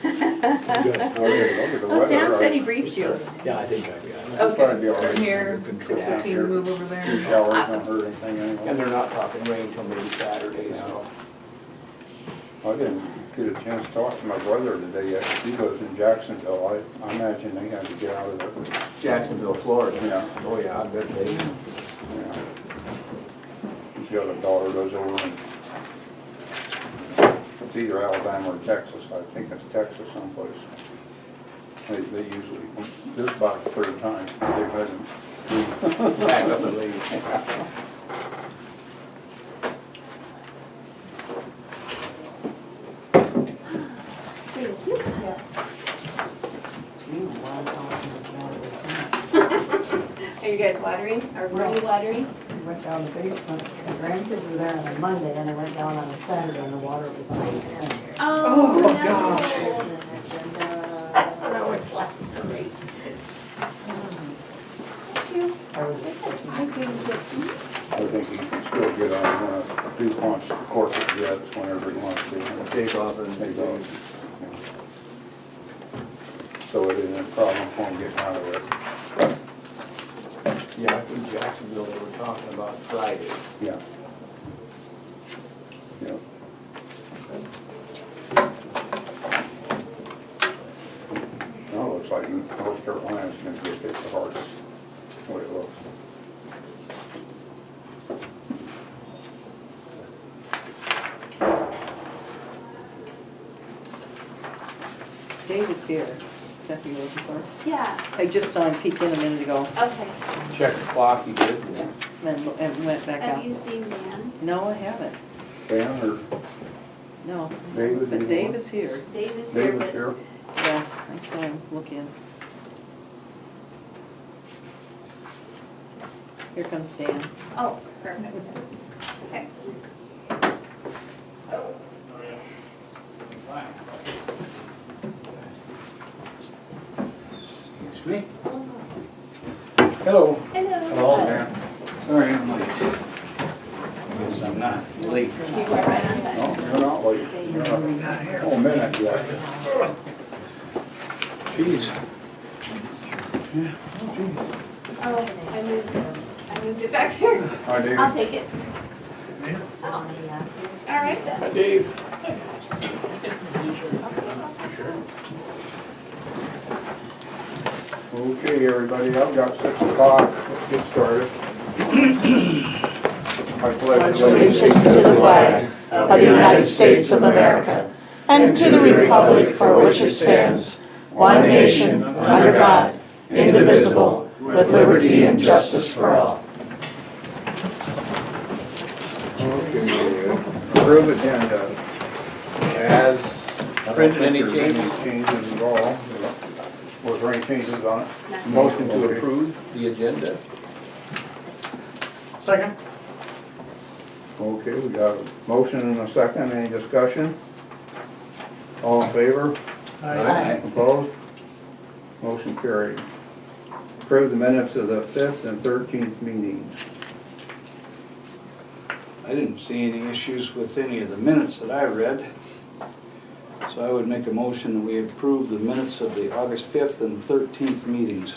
Oh, Sam said he briefed you. Yeah, I think I've got it. Okay, be all right. from here, 6:15, move over Two there. showers Awesome. don't hurt anything anyway. And they're not talking rain till maybe Saturday, so. I didn't get a chance to talk to my brother today yet. He lives in Jacksonville. I imagine they had to get out of there. Jacksonville, Florida. Yeah. Oh, yeah, I bet they. Yeah. He's got a daughter goes over and it's either Alabama or Texas. I think it's Texas someplace. They usually, this is about the third time they've had them. Back up and leave. Thank you. Are you guys watering, or were you watering? We went down the basement, the grandkids were there on a Monday, and I went down on a Saturday, and the water was ice. Oh, Oh, no. gosh. That was like great. I was, I think he can still get on, DuPont's corporate jets whenever he wants to. Take off and Take off. So it isn't a problem for him getting out of there. Yeah, I think Jacksonville, they were talking about Friday. Yeah. Yeah. Well, it looks like North Carolina's gonna get hit the hardest, the way it looks. Dave is here. Is that who you're looking for? Yeah, I just saw him peek in a minute ago, okay. Check the clock, he did. and went back Have out. you seen Dan? No, I haven't. Dan or No. David, But do you Dave want? is here. Dave is here, David's but here? Yeah, I saw him look in. Here comes Dan. oh, perfect. Okay. Excuse me? Hello. Hello. Dan. Sorry I'm late. I guess I'm not late. You were right on time. No, you're not late. You're not. Oh, a minute, yeah. Jeez. Oh, I moved it back there. Hi, David. I'll take it. Oh, all right then. Hi, Dave. Okay, everybody, I've got 6 o'clock. Let's get started. I pledge allegiance to the flag of the United States of America and to the republic for which it stands, one nation, under God, indivisible, with liberty and justice for all. Okay, approve agenda. As I don't printed, think any there's changes? Changes at all. Was there any changes on it? Nothing. Motion to Okay. approve the agenda. Second. Okay, we got a motion and a second. Any discussion? All in favor? Aye. Opposed? Motion carried. Approve the minutes of the 5th and 13th meetings. I didn't see any issues with any of the minutes that I read. So I would make a motion that we approve the minutes of the August 5th and 13th meetings.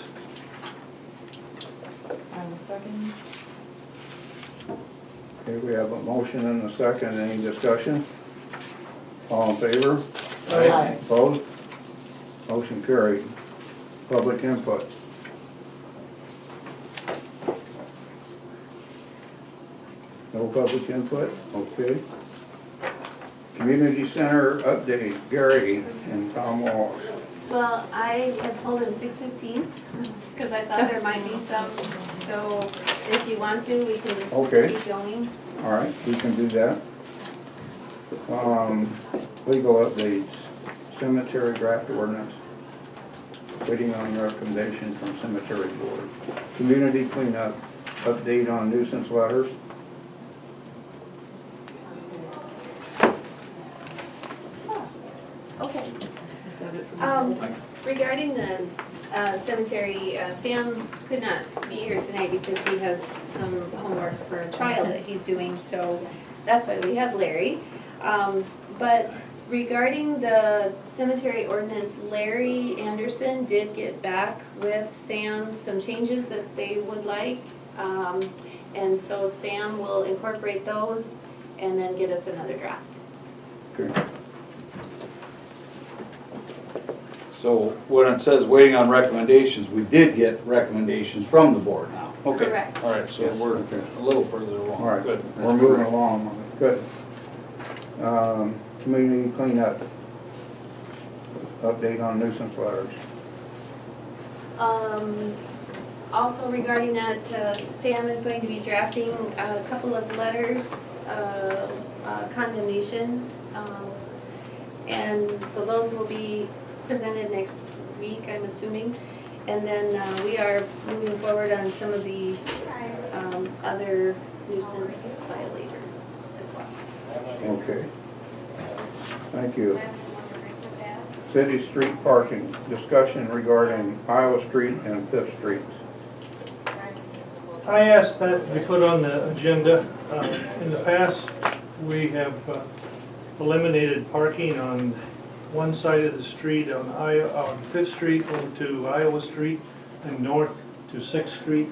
I will second. Okay, we have a motion and a second. Any discussion? All in favor? Aye. Opposed? Motion carried. Public input. No public input? Okay. Community Center update, Gary and Tom Walsh. Well, I had told him 6:15, because I thought there might be some, so if you want to, we can just Okay. keep going. All right, we can do that. Legal updates, cemetery draft ordinance, waiting on recommendation from cemetery board. Community cleanup, update on nuisance letters. Okay. Regarding the cemetery, Sam could not be here tonight because he has some homework for a trial that he's doing, so that's why we have Larry. But Regarding the cemetery ordinance, Larry Anderson did get back with Sam some changes that they would like. And so Sam will incorporate those and then get us another draft. Okay. So when it says waiting on recommendations, we did get recommendations from the board now. Okay. Correct. All right, so Yes. we're a little further along. All right, Good. we're moving along, good. Community cleanup. Update on nuisance letters. Also regarding that, Sam is going to be drafting a couple of letters, condemnation. And so those will be presented next week, I'm assuming. And then we are moving forward on some of the other nuisance violators as well. Okay. Thank you. City street parking, discussion regarding Iowa Street and Fifth Streets. I asked that to be put on the agenda. In the past, we have eliminated parking on one side of the street on Fifth Street into Iowa Street and north to Sixth Street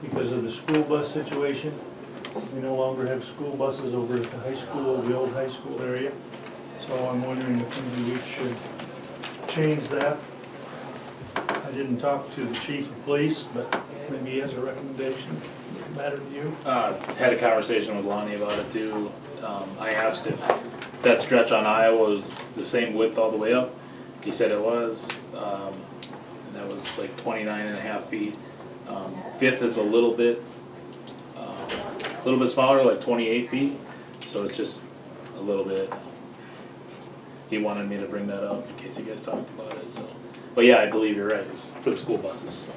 because of the school bus situation. We no longer have school buses over at the high school, the old high school area. So I'm wondering if maybe we should change that. I didn't talk to the chief of police, but maybe he has a recommendation. Matter to you? Had a conversation with Lonnie about it too. I asked if that stretch on Iowa was the same width all the way up. He said it was, and that was like 29.5 feet. Fifth is a little bit smaller, like 28 feet, so it's just a little bit. He wanted me to bring that up in case you guys talked about it, so. But yeah, I believe you're right, it's for the school buses, so.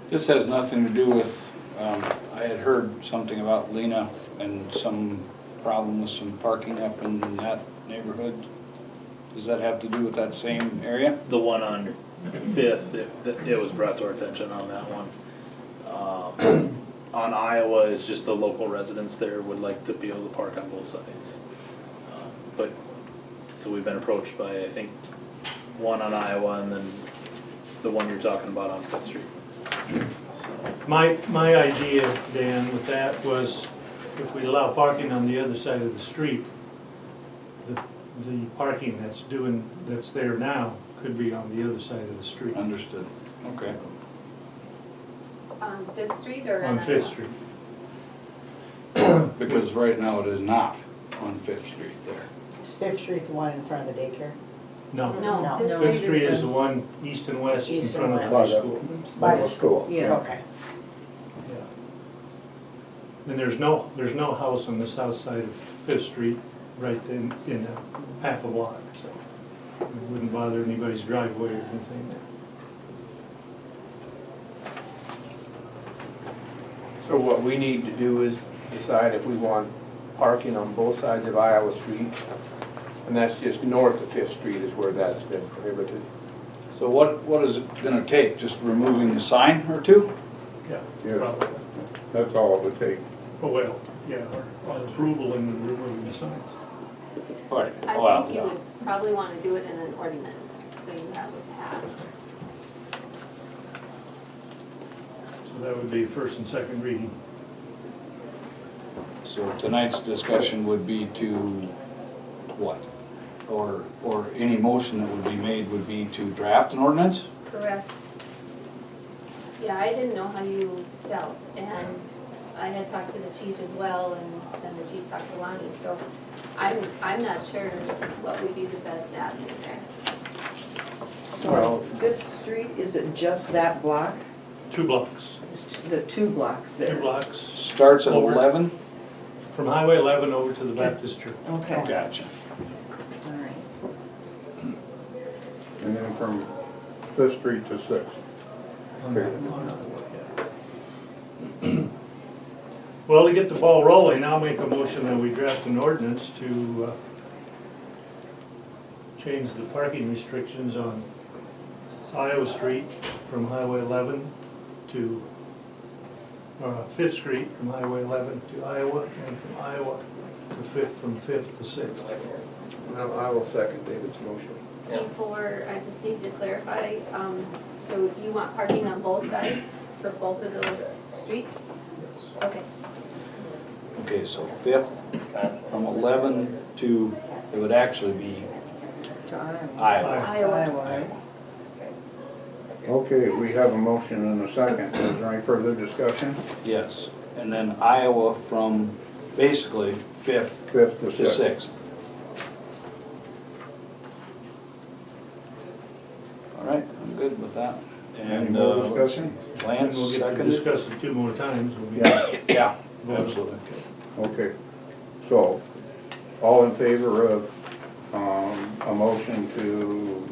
This has nothing to do with, I had heard something about Lena and some problem with some parking up in that neighborhood. Does that have to do with that same area? The one on Fifth, it was brought to our attention on that one. On Iowa, it's just the local residents there would like to be able to park on both sides. But, so we've been approached by, I think, one on Iowa and then the one you're talking about on Fifth Street. So, My idea, Dan, with that was if we allow parking on the other side of the street, the parking that's there now could be on the other side of the street. Understood. Okay. On Fifth Street or? On Fifth Street. Because right now it is not on Fifth Street there. Is Fifth Street the one in front of the daycare? No. No, No. Fifth Fifth Street is is. the one east and west in East and front of the high west. school. By Middle school. Yeah. Okay. Yeah. And there's no house on the south side of Fifth Street right in a half a block, so it wouldn't bother anybody's driveway or anything. So what we need to do is decide if we want parking on both sides of Iowa Street. And that's just north of Fifth Street is where that's been prohibited. So what is it gonna take? Just removing the sign or two? Yeah, Yes. probably. That's all it would take. Oh, well, yeah, or approval and removing the signs. Right. I think you would probably want to do it in an ordinance, so you have a path. So that would be first and second reading. So tonight's discussion would be to what? Or any motion that would be made would be to draft an ordinance? Correct. Yeah, I didn't know how you felt, and I had talked to the chief as well, and then the chief talked to Lonnie, so I'm not sure what would be the best avenue there. So Well- on Fifth Street, is it just that block? 2 blocks, It's the 2 blocks 2 there? blocks, Starts at Over. 11? from Highway 11 over to the Baptist church. Okay, Gotcha. all right. And then from Fifth Street to Sixth. Okay. Well, to get the ball rolling, I'll make a motion that we draft an ordinance to change the parking restrictions on Iowa Street from Highway 11 to Fifth Street from Highway 11 to Iowa, and from Iowa to Fifth, from Fifth to Sixth. Now, I will second David's motion. Before, I just need to clarify, so you want parking on both sides for both of those streets? Okay. Okay, so Fifth from 11 to, it would actually be To Iowa. Iowa. Iowa. Okay, we have a motion and a second. Is there any further discussion? Yes, and then Iowa from basically Fifth Fifth to to sixth. Sixth. All right, I'm good with that. Any And more discussion? And Lance, we'll get to seconded? discuss it 2 more times. We'll be- Yeah. Absolutely. Okay, so, all in favor of, a motion to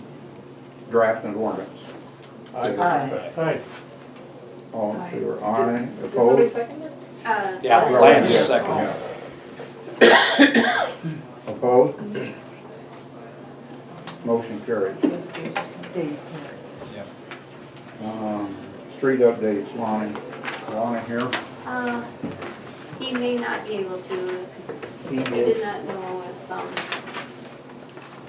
draft an ordinance? Aye. Aye. All in favor, aye, Did somebody opposed? second it? Yeah, Lance seconded. Opposed? Motion carried. Dave. Street updates, Lonnie here. He may not be able to, He he is. did not know if,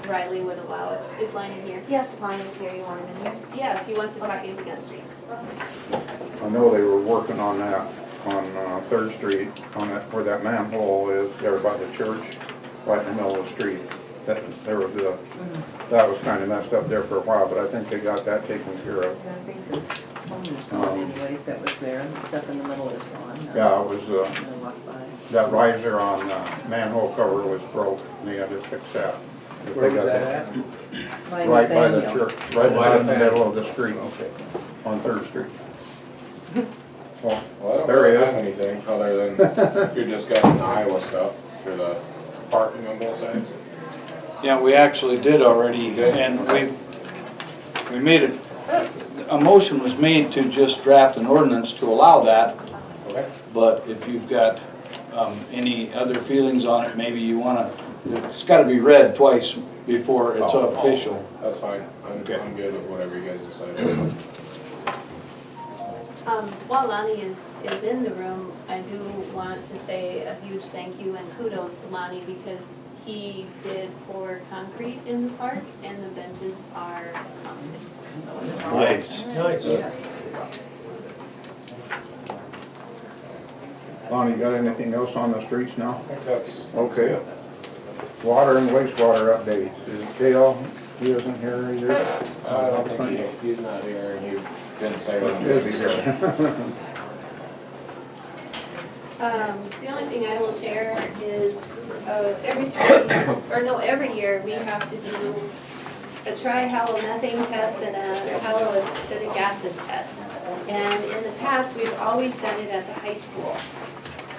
Riley would allow it. Is Lonnie here? Yes, Lonnie is here, you want him in here? Yeah, if he wants to talk anything on street. I know they were working on that on Third Street, on that, where that manhole is, there by the church, right in the middle of the street. That was kind of messed up there for a while, but I think they got that taken care of. I think the phone is gone anyway, that was there, and the stuff in the middle is gone. Yeah, it was, I walked by. that riser on manhole cover was broke, and they had to fix that. Where was that at? Right by the Nathaniel. church, right By by the Nathaniel. middle of the street, Okay. on Third Street. Well, Well, I don't there really he have is. anything other than if you're discussing Iowa stuff for the parking on both sides. Yeah, we actually did already, and we made it, a motion was made to just draft an ordinance to allow that, Okay. but if you've got any other feelings on it, maybe you wanna, it's gotta be read twice before it's Oh, official. That's fine. Okay. I'm good with whatever you guys decide. While Lonnie is in the room, I do want to say a huge thank you and kudos to Lonnie because he did pour concrete in the park and the benches are comfortable. Nice. Nice. Yes. Lonnie, got anything else on the streets now? I think that's Okay. it. Water and wastewater updates. Is it Dale? He isn't here either? I don't think he's not here and you didn't say what. Is he here? The only thing I will share is every year we have to do a trihalomethane test and a haloacetic acid test. And in the past, we've always done it at the high school.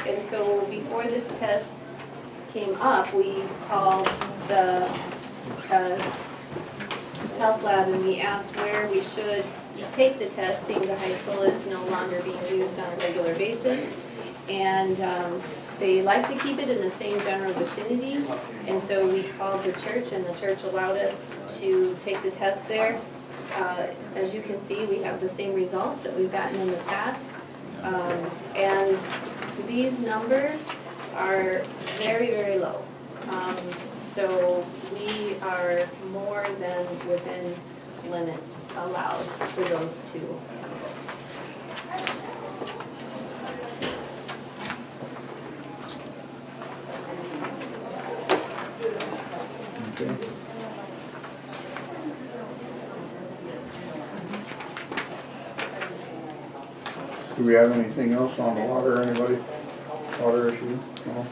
And so before this test came up, we called the health lab and we asked where we should take the test because the high school is no longer being used on a regular basis. And they like to keep it in the same general vicinity. And so we called the church and the church allowed us to take the test there. As you can see, we have the same results that we've gotten in the past. And these numbers are very, very low. So we are more than within limits allowed for those two chemicals. Okay. Do we have anything else on the water, anybody? Water issue? No?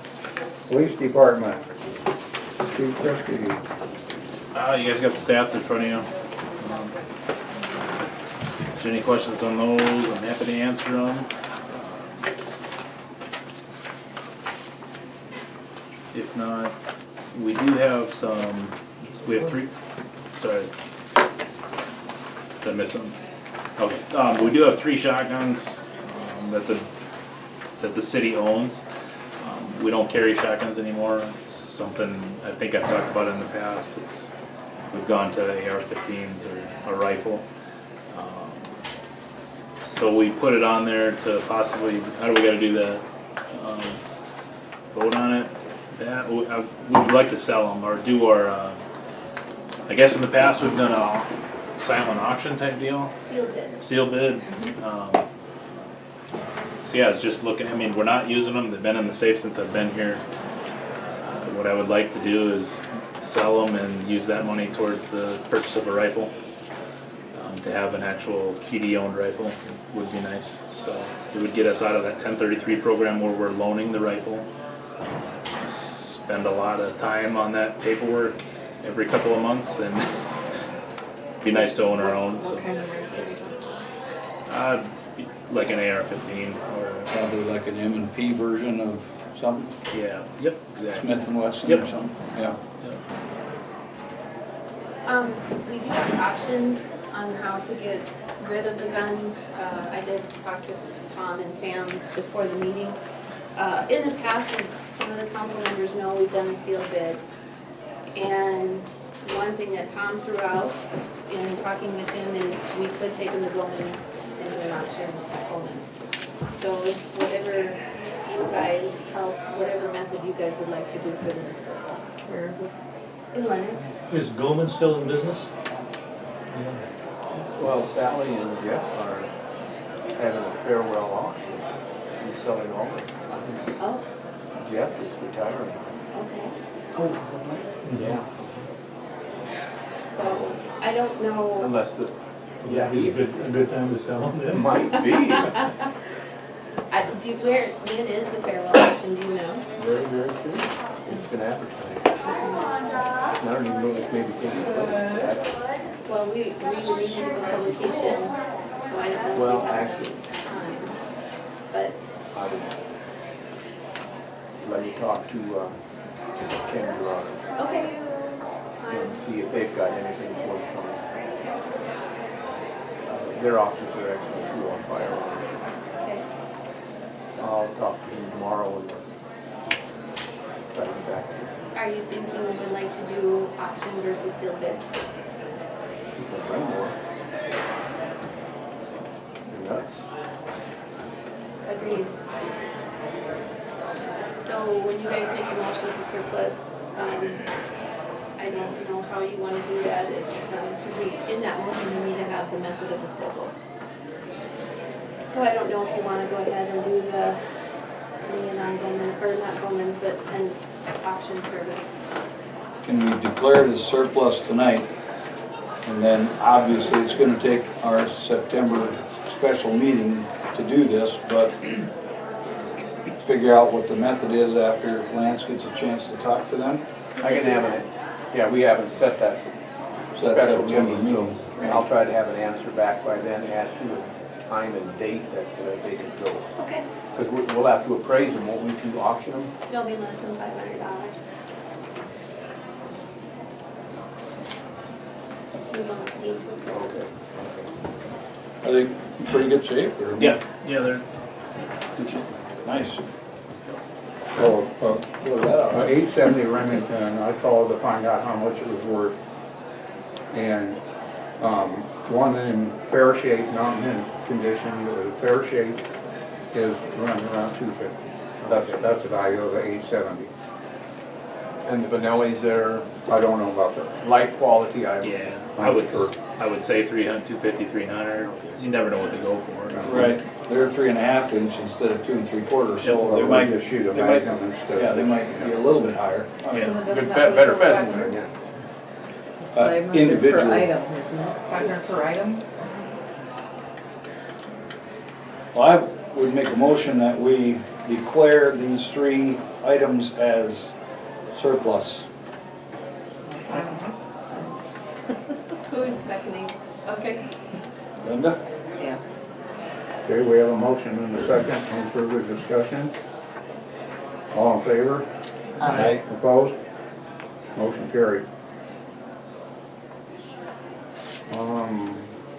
Police department. Chief Christie. You guys got the stats in front of you. Is there any questions on those? I'm happy to answer them. If not, we do have some, we have three, sorry. Did I miss some? Okay, we do have 3 shotguns that the city owns. We don't carry shotguns anymore. It's something I think I've talked about in the past. We've gone to AR-15s or a rifle. So we put it on there to possibly, how do we gotta do that? Vote on it? Yeah, we would like to sell them or do our, I guess in the past we've done a silent auction type deal, Sealed bid. seal bid. So yeah, it's just looking, I mean, we're not using them, they've been in the safe since I've been here. What I would like to do is sell them and use that money towards the purchase of a rifle. To have an actual PD owned rifle would be nice, so it would get us out of that 1033 program where we're loaning the rifle. Just spend a lot of time on that paperwork every couple of months and be nice to own our own, so. What kind of rifle are you talking? Like an AR-15 or, Probably like an M&P version of something, yeah, yep, exactly. Smith and Wesson Yep. or something, yeah. We do have options on how to get rid of the guns. I did talk to Tom and Sam before the meeting. In the past, as some of the council members know, we've done a sealed bid. And one thing that Tom threw out in talking with him is we could take them to Bowman's and do an auction at Bowman's. So it's whatever you guys, whatever method you guys would like to do for the disposal. Where is this? In Lennox. Is Goldman still in business? Well, Sally and Jeff are having a farewell auction and selling all of it. Oh, Jeff is retiring. okay. Yeah. So I don't know. Unless the, yeah, A he good time to sell them then? might be. When is the farewell auction, do you know? Very, very soon. It's been advertised. I don't even know if maybe taking place. Well, we need to do a publication, so I don't know Well, if we have actually, time. But, I would let me talk to Ken Gerard okay. and see if they've got anything forthcoming. Their auctions are excellent too on firearms. Okay. I'll talk to him tomorrow and try to get back to you. Are you thinking you would like to do auction versus sealed bid? You can run more. You're nuts. Agreed. So when you guys make a motion to surplus, I don't know how you want to do that, because in that motion, we need to have the method of disposal. So I don't know if you want to go ahead and do the non-Goldman, or not Goldman's, but an auction service. Can we declare it as surplus tonight? And then obviously it's gonna take our September special meeting to do this, but figure out what the method is after Lance gets a chance to talk to them. I can have it, yeah, we haven't set that So special that's September meeting, so meeting. I'll try to have an answer back by then, as to a time and date that they could go. Okay. Because we'll have to appraise them, won't we, to auction them? Don't be less than $500. We won't need to appraise. Okay. Are they in pretty good shape or? Yeah, they're good shape. Nice. Well, What was that out of? 870 Remington, I called to find out how much it was worth. And one in fair shape, not in condition, but fair shape is running around 250. That's the value of the 870. And the Benelli's, they're I don't know about the, light quality, I would Yeah, say. I would say 300, 250, 300. You never know what they go for. Right, they're 3.5 inch instead of 2 3/4, so well, they we might, just shoot a they might- magnum instead. yeah, they might be a little bit higher. Yeah. Good, better pheasant there, yeah. It's 500 per individual. item, isn't it? 500 per item? Well, I would make a motion that we declare these 3 items as surplus. Who's seconding? Okay. Linda? Yeah. Okay, we have a motion and a second. Any further discussion? All in favor? Aye. Opposed? Motion carried.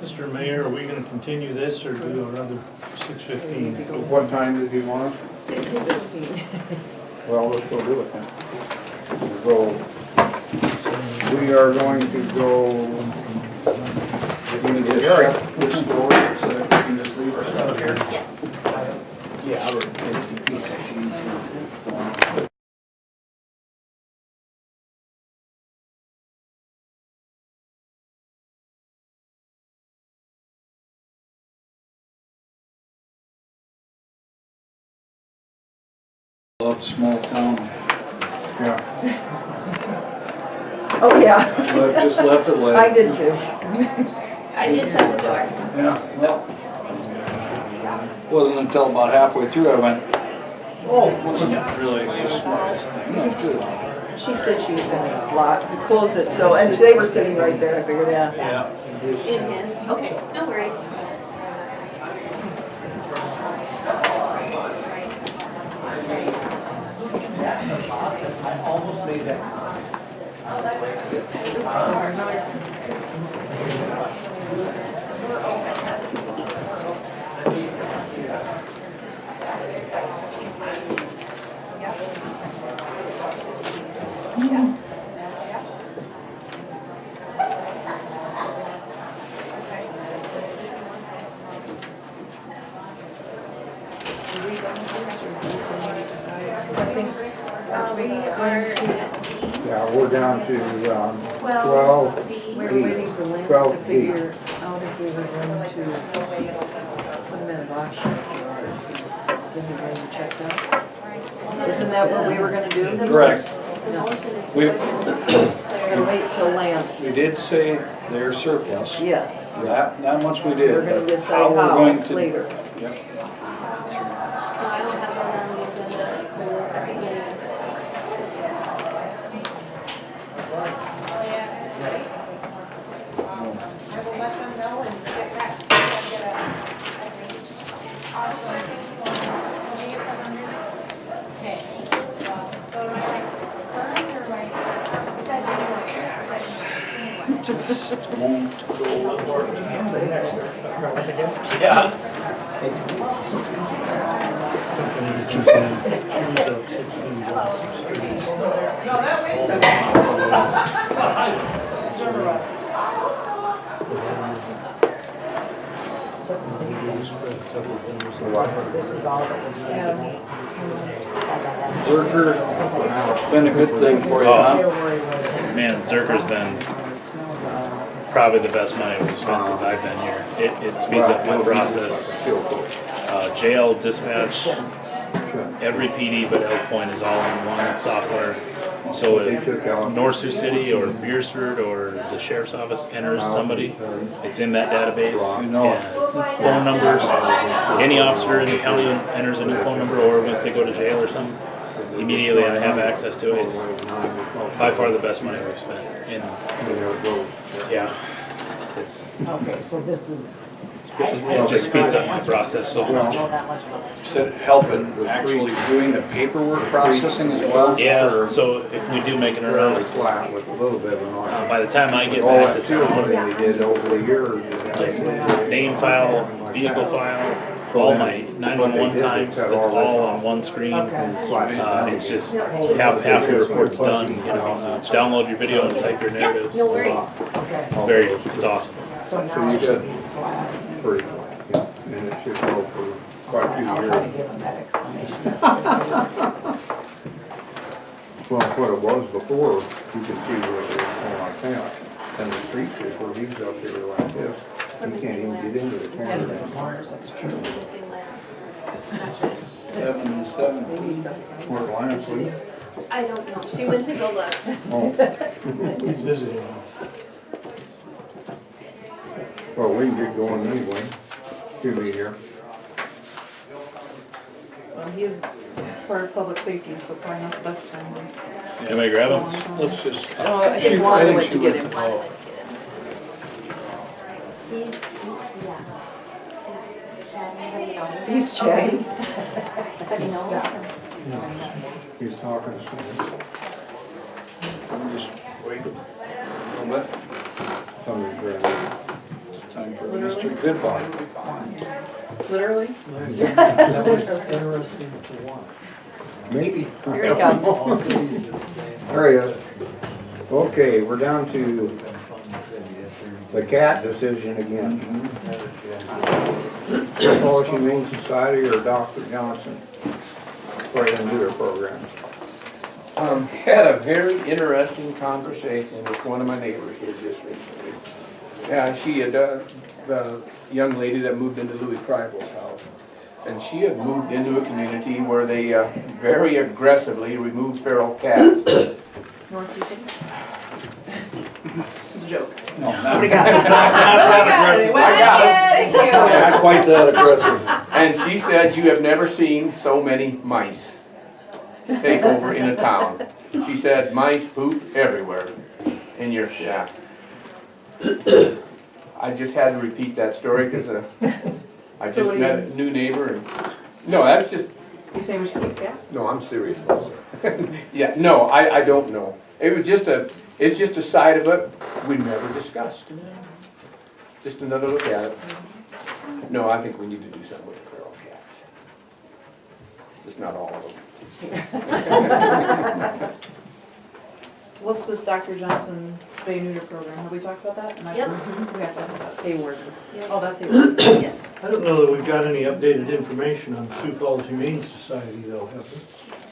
Mr. Mayor, are we gonna continue this or do another 6:15? What time did you want us? 6:15. Well, let's go do it then. We are going to go. Can we just shut this door so that we can just leave our up here? Yes. Yeah, I would take a piece of cheese. Love small town. Yeah. Oh, yeah. Just left it lit. I did too. I did shut the door. Yeah, well, wasn't until about halfway through I went, oh, wasn't really the smartest thing. No, good. She said she was gonna close it, so, and they were sitting right there, I figured, yeah. Yeah. In his, okay, no worries. We are at Yeah, we're down to, 12, D. We were waiting for Lance to 12D. figure out if we were going to put him in an auction or is he going to check out? Isn't that what we were gonna do? Correct. The motion is to We- We're gonna wait till Lance. We did say they're surplus. Yes, That much we we're did, gonna but decide how we're how going to. later. Yep. So I will have that on the agenda for the second meeting in September. Just won't go. This is all that was needed. Zerker, been a good thing for you, huh? Man, Zerker's been probably the best money we've spent since I've been here. It speeds up my process. Jail dispatch, every PD but Elk Point is all in one software. So if North Sioux City or Beersford or the sheriff's office enters somebody, it's in that database. You know. And phone numbers, any officer in the county enters a new phone number, or if they go to jail or something, immediately I have access to it. It's by far the best money we've spent. And yeah, it's, Okay, so this is. it just speeds up my process so I don't much. know that much about this. Said helping actually doing the paperwork processing as well? Yeah, so if we do make an Fairly arrest, flat with a little bit of an arc. by the time I get All back that to field town, money they did over the years. name file, vehicle file, all my 911 times, it's all on one screen. It's just half the report's done, you know, download your video and type your narratives. No worries. Okay, It's awesome. so now it should be flat. Pretty flat, yeah, and it should go for quite a few I'll try to years. give them that explanation. That's good. Well, what it was before, you could see where it was going like that, and the street is where he's up there like this. You can't even get into the corner. That's true. Missing last. 717. Where Lance was. I don't know. She went to go look. Oh, He's visiting. well, we can get going anyway. To me here. Well, he is part of public safety, so probably not the best time. Can I grab them? Let's just. Oh, I think Wanda went to get him. Why did I get him? He's chatting. He's talking to somebody. Just wait a little bit. Somebody's ready. It's time for Mr. Goodbar. Literally? That was interesting to watch. Maybe. Here he comes. There he is. Okay, we're down to The cat decision again. Falls Humane Society or Dr. Johnson? Right into their program. Had a very interesting conversation with one of my neighbors here just recently. Yeah, she had, the young lady that moved into Louis Kribel's house. And she had moved into a community where they very aggressively removed feral cats. North Susan? It's a joke. No, Nobody not, got it. Nobody got it. Well, thank you. not quite that aggressive. And she said, you have never seen so many mice take over in a town. She said, mice poop everywhere. And you're, yeah. I just had to repeat that story because I So just what do met you- a new neighbor and, no, that's just, You saying we should keep cats? no, I'm serious also. Yeah, no, I don't know. It was just it's just a side of it we never discussed. Just another look at it. No, I think we need to do something with the feral cats. Just not all of them. What's this Dr. Johnson spay neuter program? Have we talked about that? Am I- Yep. We have that stuff. Hayward. Oh, that's Hayward. Yes. I don't know that we've got any updated information on Sioux Falls Humane Society though, have we?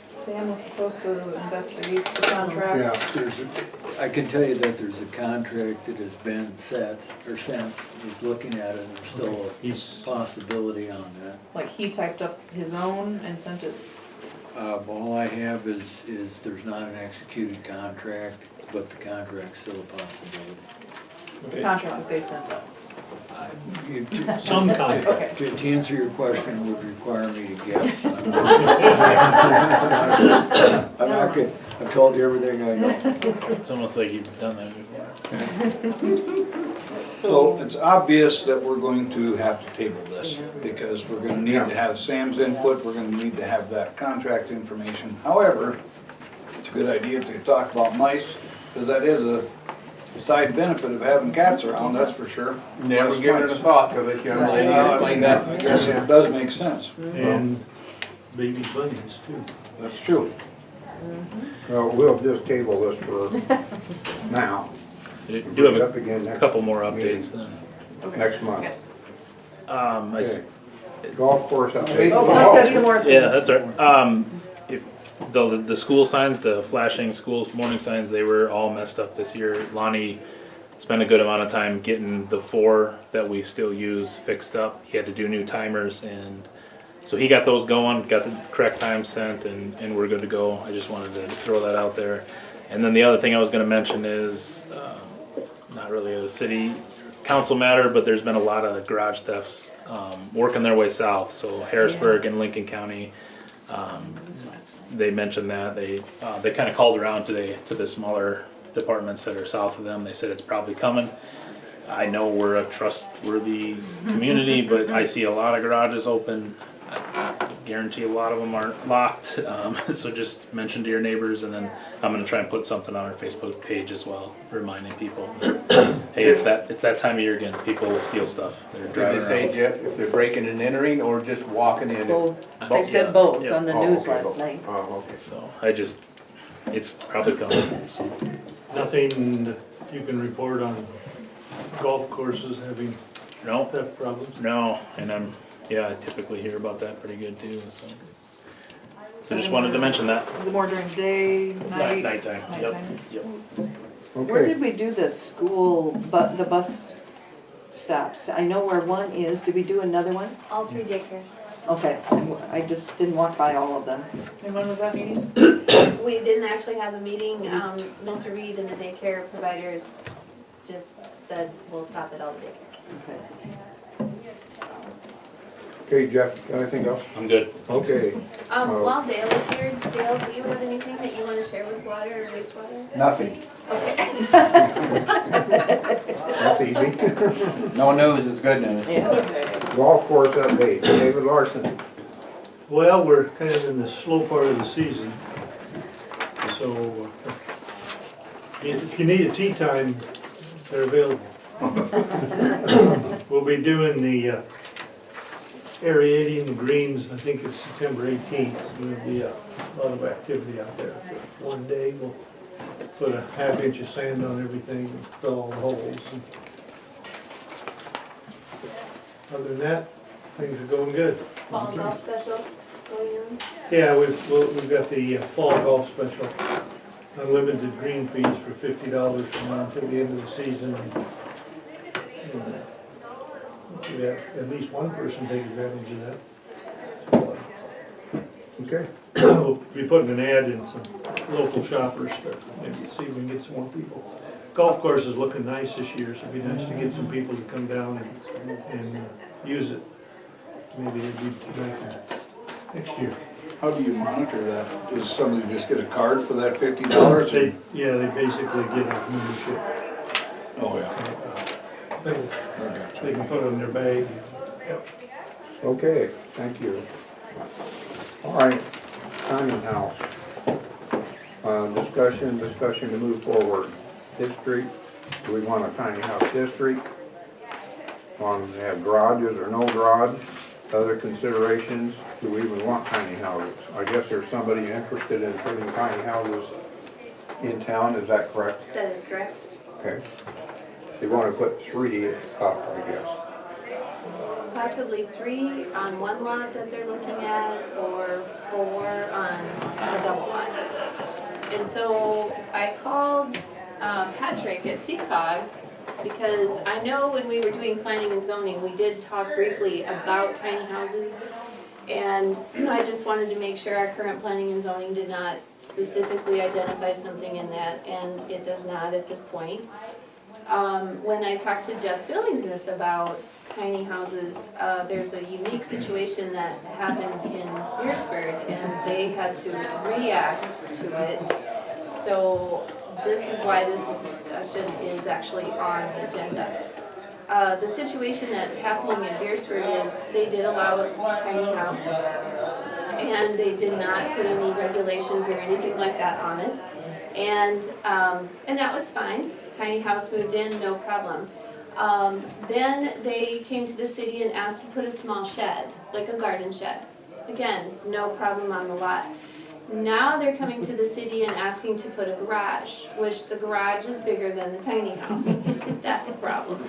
Sam was supposed to investigate the contract. Yeah. I can tell you that there's a contract that has been set, or sent, he's looking at it, and there's still He's, a possibility on that. Like he typed up his own and sent it. All I have is there's not an executed contract, but the contract's still a possibility. The contract that they sent us. some kind. Okay. To answer your question would require me to guess. I'm not good, I've told you everything I know. It's almost like you've done that before. So it's obvious that we're going to have to table this because we're gonna need to have Sam's input, we're gonna need to have that contract information. However, it's a good idea to talk about mice, because that is a side benefit of having cats around, that's for sure. Never Less given it a mice. thought till this young lady explained I that. guess it does make sense. And baby bunnies too. That's true. Well, we'll just table this for now. You do Bring it have up again a next couple more updates then. Next month. I s- Okay. Golf course update. Oh, let's get some more things. Yeah, that's right. If, the school signs, the flashing school morning signs, they were all messed up this year. Lonnie spent a good amount of time getting the 4 that we still use fixed up. He had to do new timers, and so he got those going, got the correct time sent, and we're good to go. I just wanted to throw that out there. And then the other thing I was gonna mention is, not really a city council matter, but there's been a lot of garage thefts, working their way south. So Harrisburg and Lincoln County, they mentioned that, they kinda called around today to the smaller departments that are south of them. They said it's probably coming. I know we're a trustworthy community, but I see a lot of garages open. I guarantee a lot of them aren't locked, so just mention to your neighbors, and then I'm gonna try and put something on our Facebook page as well, reminding people, hey, it's that time of year again, people steal stuff, they're Did driving they say, around. Jeff, if they're breaking and entering or just walking in? Both. They Both, said yeah. both Yeah. on the Oh, news okay, last both. night. Oh, okay. So, it's probably coming, so. Nothing that you can report on golf courses having No, theft problems? no, and I typically hear about that pretty good too, so. So just wanted to mention that. Is it more during the day, night? Nighttime, yep, Nighttime? yep. Where Okay, did we do the school, the bus stops? I know where one is. Did we do another one? All 3 daycares. Okay, I just didn't walk by all of them. And when was that meeting? We didn't actually have a meeting. Mr. Reed and the daycare providers just said, we'll stop at all the daycares. Okay. okay, Jeff, got anything else? I'm good. Okay, While Dale is here, Dale, do you have anything that you want to share with water or wastewater? Nothing. Okay. that's easy. No news is good news. Golf course update, David Larsen. Well, we're kind of in the slow part of the season. So if you need a tee time, they're available. We'll be doing the aerating the greens, I think it's September 18th, so there'll be a lot of activity out there. For one day, we'll put a half inch of sand on everything and fill all the holes. And Other than that, things are going good. Fall golf special going on. Yeah, we've got the fall golf special. Unlimited green fees for $50 from now until the end of the season. And we have at least one person take advantage of that. Okay. We'll be putting an ad in some local shoppers to maybe see if we can get some more people. Golf course is looking nice this year, so it'd be nice to get some people to come down and use it. Maybe it'd be back next year. How do you monitor that? Does somebody just get a card for that $50? Yeah, they basically get a membership. Oh, yeah. They can put it in their bag. Yep. Okay, thank you. All right, tiny house. Discussion to move forward. District, do we want a tiny house district? Want to have garages or no garage? Other considerations, do we even want tiny houses? I guess there's somebody interested in putting tiny houses in town, is that correct? That is correct. Okay. They want to put 3 up, I guess. Possibly 3 on one lot that they're looking at, or 4 on a double lot. And so I called Patrick at CCOG, because I know when we were doing planning and zoning, we did talk briefly about tiny houses. And I just wanted to make sure our current planning and zoning did not specifically identify something in that, and it does not at this point. When I talked to Jeff Billingsless about tiny houses, there's a unique situation that happened in Beersford, and they had to react to it. So this is why this discussion is actually on the agenda. The situation that's happening in Beersford is they did allow a tiny house, and they did not put any regulations or anything like that on it. And that was fine. Tiny house moved in, no problem. Then they came to the city and asked to put a small shed, like a garden shed. Again, no problem on the lot. Now they're coming to the city and asking to put a garage, which the garage is bigger than the tiny house. That's the problem.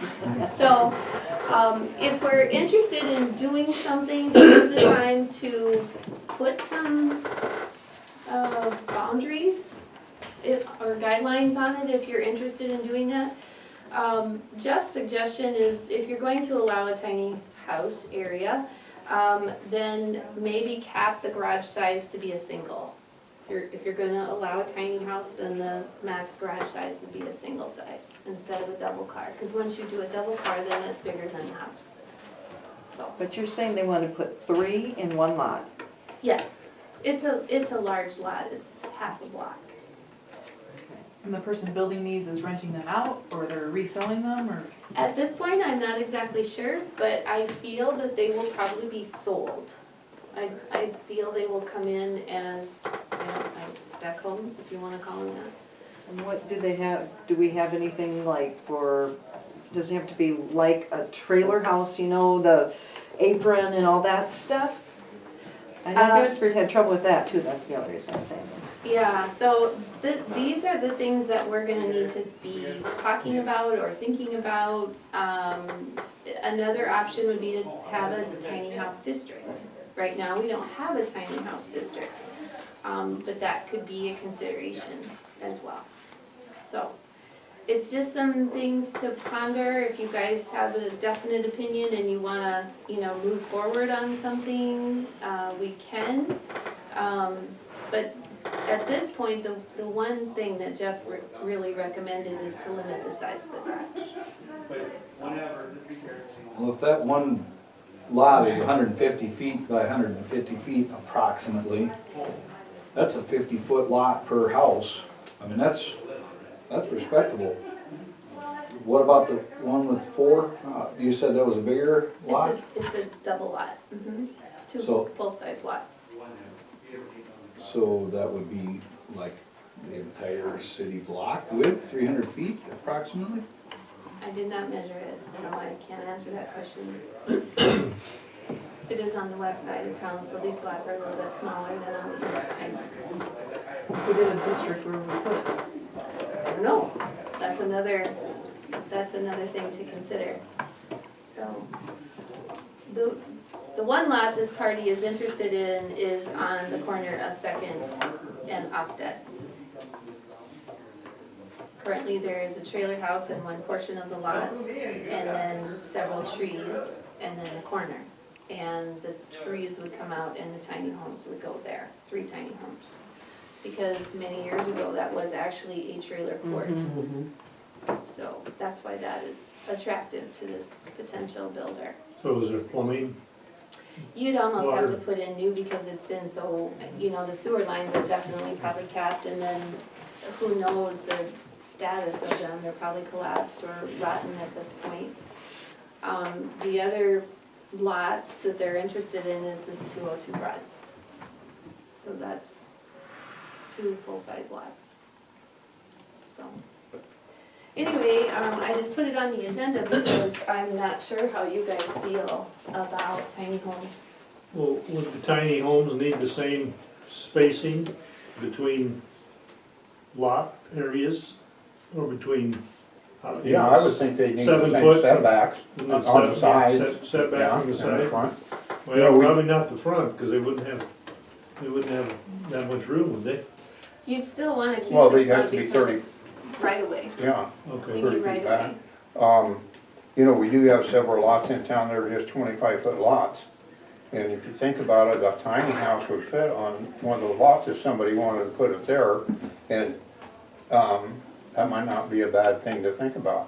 So, if we're interested in doing something, this is the time to put some boundaries or guidelines on it if you're interested in doing that. Jeff's suggestion is if you're going to allow a tiny house area, then maybe cap the garage size to be a single. If you're gonna allow a tiny house, then the max garage size would be a single size instead of a double car. Because once you do a double car, then it's bigger than the house. So, But you're saying they want to put 3 in one lot? yes, it's a large lot, it's half a block. And the person building these is renting them out, or they're reselling them, or? At this point, I'm not exactly sure, but I feel that they will probably be sold. I feel they will come in as, like spec homes, if you wanna call them that. And what do they have, do we have anything like for, does it have to be like a trailer house, you know, the apron and all that stuff? I know Beersford had trouble with that too, that's the only reason I'm saying this. Yeah, so these are the things that we're gonna need to be talking about or thinking about. Another option would be to have a tiny house district. Right now, we don't have a tiny house district, but that could be a consideration as well. So, it's just some things to ponder. If you guys have a definite opinion and you wanna, move forward on something, we can. But at this point, the one thing that Jeff really recommended is to limit the size of the garage. Well, if that one lot is 150 feet by 150 feet approximately, that's a 50-foot lot per house. I mean, that's respectable. What about the one with 4? You said that was a bigger lot? It's a double lot, two So- full-size lots. So that would be like the entire city block width, 300 feet approximately? I did not measure it, so I can't answer that question. It is on the west side of town, so these lots are a little bit smaller than on the east side. If we did a district where we put it. I don't know, that's another thing to consider. So, the one lot this party is interested in is on the corner of Second and Ofsted. Currently, there is a trailer house in one portion of the lot, and then several trees, and then a corner. And the trees would come out and the tiny homes would go there, 3 tiny homes. Because many years ago, that was actually a trailer court. So that's why that is attractive to this potential builder. So is there plumbing? You'd almost have to Water. put in new because it's been so, the sewer lines are definitely probably capped, and then who knows the status of them, they're probably collapsed or rotten at this point. The other lots that they're interested in is this 202 Broad. So that's 2 full-size lots. So, anyway, I just put it on the agenda because I'm not sure how you guys feel about tiny homes. Well, would the tiny homes need the same spacing between lot areas or between? Yeah, I would think they need the 7 same foot setbacks and on then the sides. Setback yeah, on and the side. front. Well, You know, we- probably not the front, because they wouldn't have that much room, would they? You'd still wanna keep Well, the they'd have front to be because 30, it's right away. yeah, Okay. We 30 need right feet away. back. You know, we do have several lots in town that are just 25-foot lots. And if you think about it, a tiny house would fit on one of those lots if somebody wanted to put it there. And that might not be a bad thing to think about.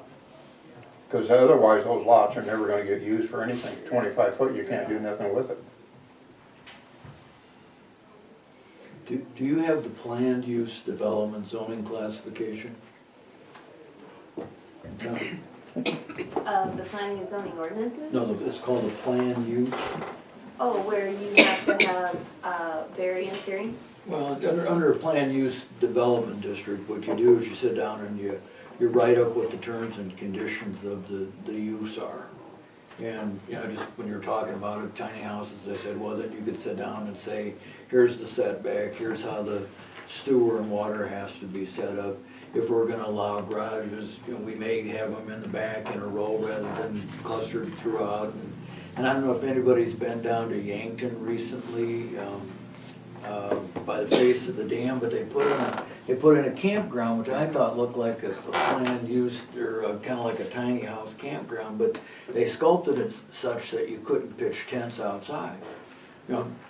Because otherwise, those lots are never gonna get used for anything. 25 foot, you can't do nothing with it. Do you have the planned use development zoning classification? No, Of the planning and zoning ordinances? no, it's called a planned use. Oh, where you have to have, variance hearings? Well, under a planned use development district, what you do is you sit down and you write up what the terms and conditions of the use are. And, just when you're talking about it, tiny houses, I said, well, then you could sit down and say, here's the setback, here's how the sewer and water has to be set up. If we're gonna allow garages, we may have them in the back in a row rather than clustered throughout. And I don't know if anybody's been down to Yankton recently, by the face of the dam, but they put in a campground, which I thought looked like a planned use, or kinda like a tiny house campground, but they sculpted it such that you couldn't pitch tents outside.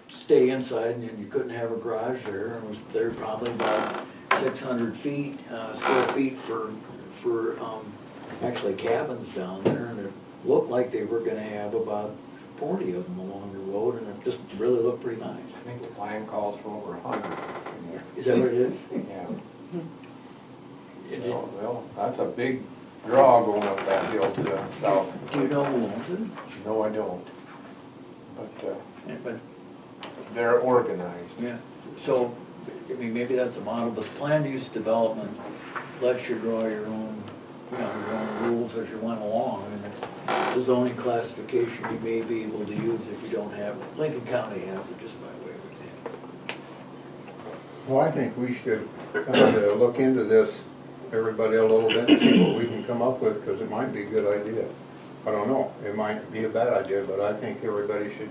Stay inside, and you couldn't have a garage there, and was there probably about 600 feet, square feet for actually cabins down there, and it looked like they were gonna have about 40 of them along the road, and it just really looked pretty nice. I think the plan calls for over 100 in there. Is that what it is? Yeah. Is it- So, well, that's a big draw going up that hill to the south. Do you know who owns it? No, I don't. But But, they're organized. yeah, so, maybe that's a model, but planned use development lets you draw your own, your own rules as you went along. It's the zoning classification you may be able to use if you don't have it. Lincoln County has it, just by way of example. Well, I think we should kind of look into this, everybody a little bit, and see what we can come up with, because it might be a good idea. I don't know, it might be a bad idea, but I think everybody should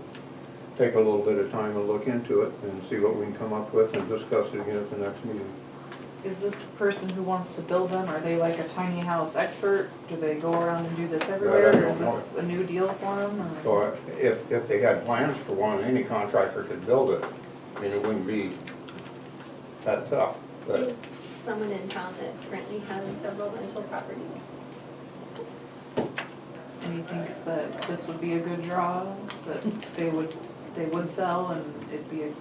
take a little bit of time and look into it and see what we can come up with and discuss it again at the next meeting. Is this person who wants to build them, are they like a tiny house expert? Do they go around and do this everywhere, or is this a new deal for them? So if they had plans for one, any contractor could build it, and it wouldn't be that tough. But Is someone in town that currently has several rental properties? And he thinks that this would be a good draw, that they would sell and it'd be a,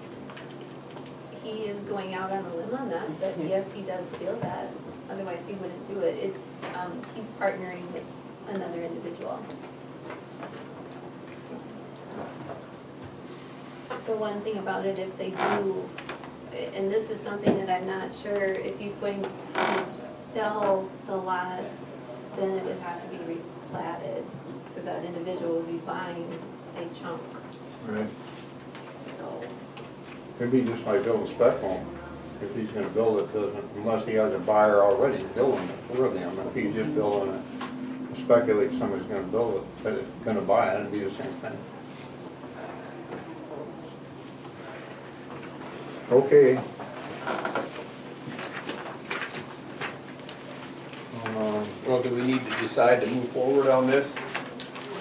He is going out on a limb on that, but yes, he does feel that, otherwise he wouldn't do it. It's, he's partnering with another individual. The one thing about it, if they do, and this is something that I'm not sure, if he's going to sell the lot, then it would have to be replatted, because that individual would be buying a chunk, Right. so. it'd be just like building a spec home. If he's gonna build it, unless he has a buyer already building it for them. If he's just building it, speculate somebody's gonna build it, but it's gonna buy it, it'd be the same thing. Okay. Well, do we need to decide to move forward on this?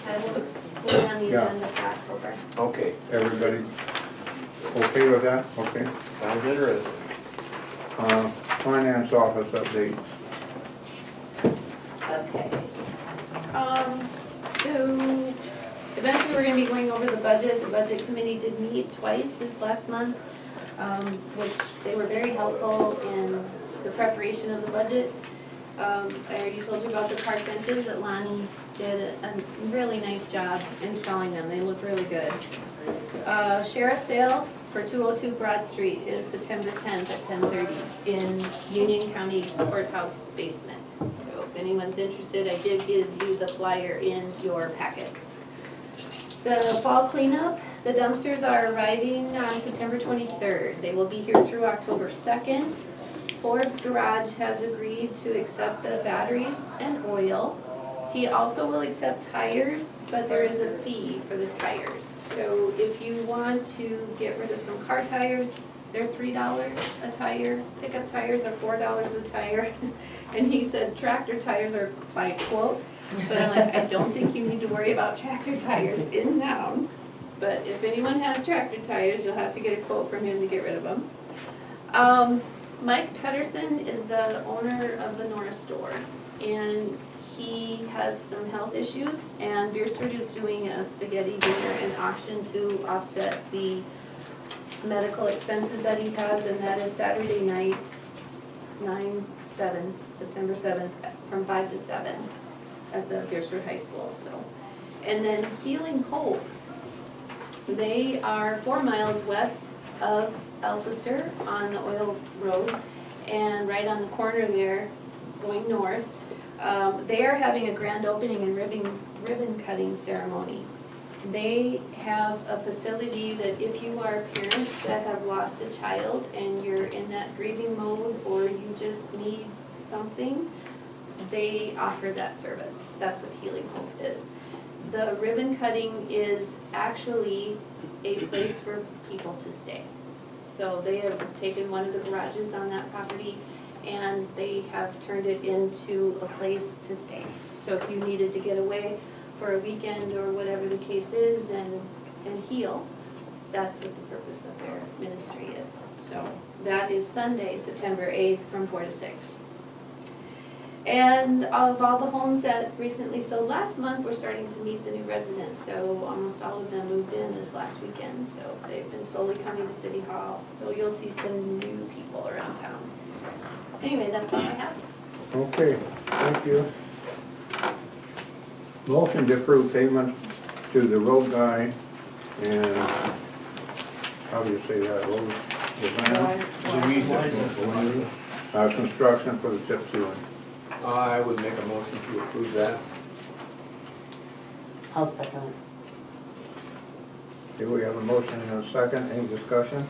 I will put it on the Yeah. agenda for October. Okay, Everybody okay with that? Okay. sounds interesting. Finance office updates. Okay. So eventually we're gonna be going over the budget. The budget committee did meet twice this last month, which they were very helpful in the preparation of the budget. I already told you about the park benches that Lonnie did a really nice job installing them. They look really good. Sheriff's sale for 202 Broad Street is September 10th at 10:30 in Union County Courthouse basement. So if anyone's interested, I did give you the flyer in your packets. The fall cleanup, the dumpsters are arriving on September 23rd. They will be here through October 2nd. Ford's Garage has agreed to accept the batteries and oil. He also will accept tires, but there is a fee for the tires. So if you want to get rid of some car tires, they're $3 a tire. Pickup tires are $4 a tire. And he said tractor tires are by quote. But I'm like, I don't think you need to worry about tractor tires in town. But if anyone has tractor tires, you'll have to get a quote from him to get rid of them. Mike Pedersen is the owner of the Norris store, and he has some health issues, and Beersford is doing a spaghetti dinner and auction to offset the medical expenses that he has, and that is Saturday night, 9/7, September 7th, from 5 to 7 at the Beersford High School, so. And then Healing Hope, they are 4 miles west of Alcester on the Oil Road, and right on the corner there, going north. They are having a grand opening and ribbon cutting ceremony. They have a facility that if you are parents that have lost a child and you're in that grieving mode, or you just need something, they offer that service. That's what Healing Hope is. The ribbon cutting is actually a place for people to stay. So they have taken one of the garages on that property and they have turned it into a place to stay. So if you needed to get away for a weekend or whatever the case is and heal, that's what the purpose of their ministry is. So that is Sunday, September 8th from 4 to 6. And of all the homes that recently sold last month, we're starting to meet the new residents. So almost all of them moved in this last weekend. So they've been slowly coming to City Hall. So you'll see some new people around town. Anyway, that's all I have. Okay, thank you. Motion to approve payment to the road guy and, how do you say that, road design? Construction for the chip sealing. I would make a motion to approve that. I'll second it. Okay, we have a motion and a second, any discussion?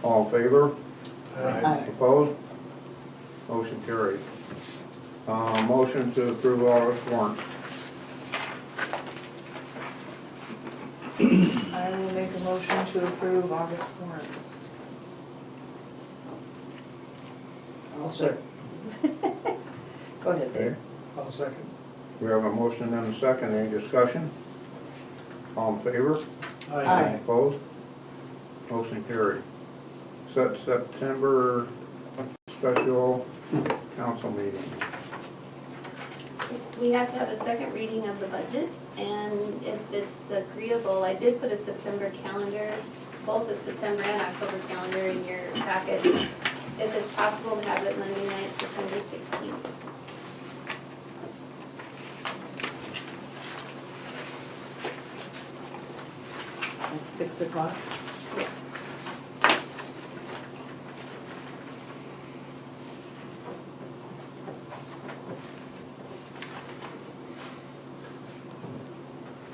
All in favor? Aye. Opposed? Motion carried. Motion to approve all the warrants. I will make a motion to approve August warrants. I'll second. Go ahead. Okay, I'll second. we have a motion and a second, any discussion? All in favor? Aye. Opposed? Motion carried. Set September special council meeting. We have to have a second reading of the budget, and if it's agreeable, I did put a September calendar, both the September and October calendar in your packets. If it's possible to have it Monday night, September 16th. At 6 o'clock? Yes.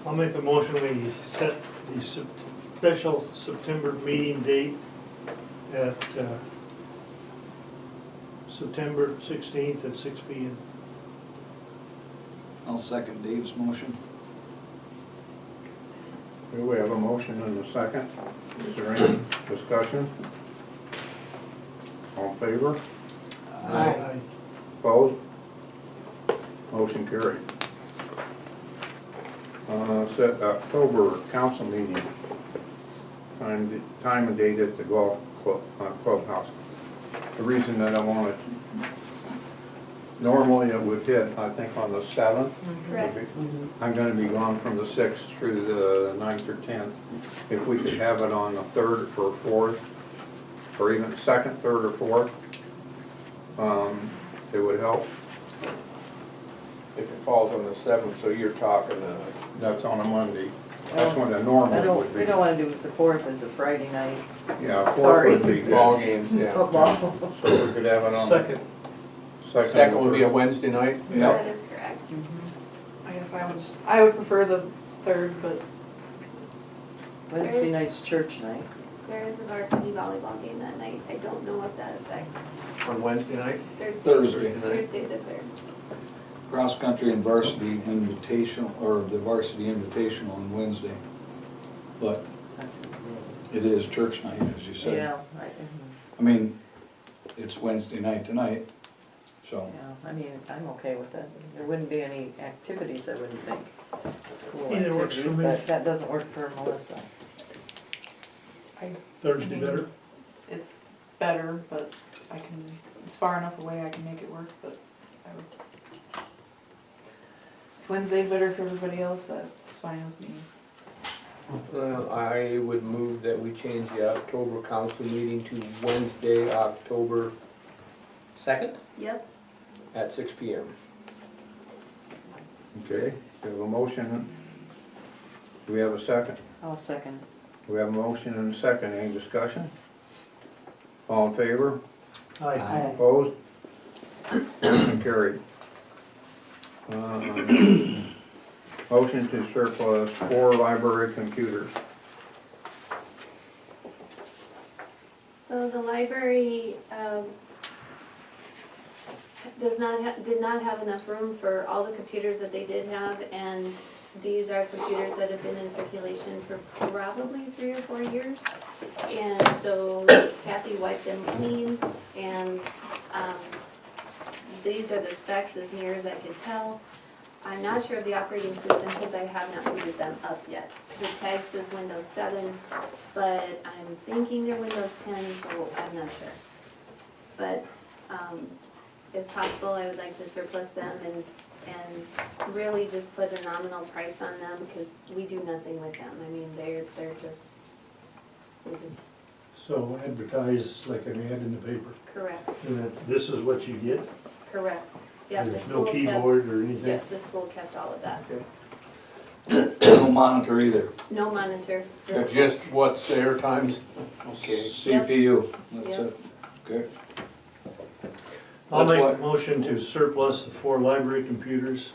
I'll make a motion, we set the special September meeting date at September 16th at 6 p.m. I'll second Dave's motion. Okay, we have a motion and a second. Is there any discussion? All in favor? Aye. Opposed? Motion carried. Set October council meeting. Time and date at the golf clubhouse. The reason that I wanted, normally it would hit, I think, on the 7th. Correct. I'm gonna be gone from the 6th through the 9th or 10th. If we could have it on the 3rd or 4th, or even 2nd, 3rd, or 4th, it would help. If it falls on the 7th, so you're talking, That's on a Monday. That's when the normal would be. We don't wanna do the 4th as a Friday night. Yeah, 4th Sorry. would be good. ball games, yeah. Football. So we could have it on. Second. Second would be a or Wednesday night. That is correct. I guess I would prefer the 3rd, but Wednesday night's church night. There is a varsity volleyball game that night. I don't know what that affects. On Wednesday night? Thursday. Thursday the 3rd. Cross-country and varsity invitational, or the varsity invitational on Wednesday. But it is church night, as you said. Yeah, I mean, it's Wednesday night tonight, so. yeah, I mean, I'm okay with that. There wouldn't be any activities, I wouldn't think. School Either works for activities, me. but that doesn't work for Melissa. Thursday better? it's better, but it's far enough away I can make it work, but I would. If Wednesday's better for everybody else, that's fine with me. I would move that we change the October council meeting to Wednesday, October 2nd Yep. at 6 p.m. Okay, we have a motion. Do we have a second? I'll second. We have a motion and a second. Any discussion? All in favor? Aye. Opposed? Motion carried. Motion to surplus 4 library computers. So the library did not have enough room for all the computers that they did have, and these are computers that have been in circulation for probably 3 or 4 years. And so Kathy wiped them clean, and these are the specs as near as I can tell. I'm not sure of the operating system because I have not booted them up yet. The tag says Windows 7, but I'm thinking they're Windows 10, so I'm not sure. But if possible, I would like to surplus them and really just put a nominal price on them because we do nothing with them. I mean, they're just, we just, So advertise like an ad in the paper, correct, and that this is what you get? correct. Yeah, the There's no school kept, keyboard or anything? yeah, the school kept all of that. No monitor either. No monitor. It's just what's their times? Okay. CPU, that's Yep. it. Okay. I'll That's make what- a motion to surplus the 4 library computers,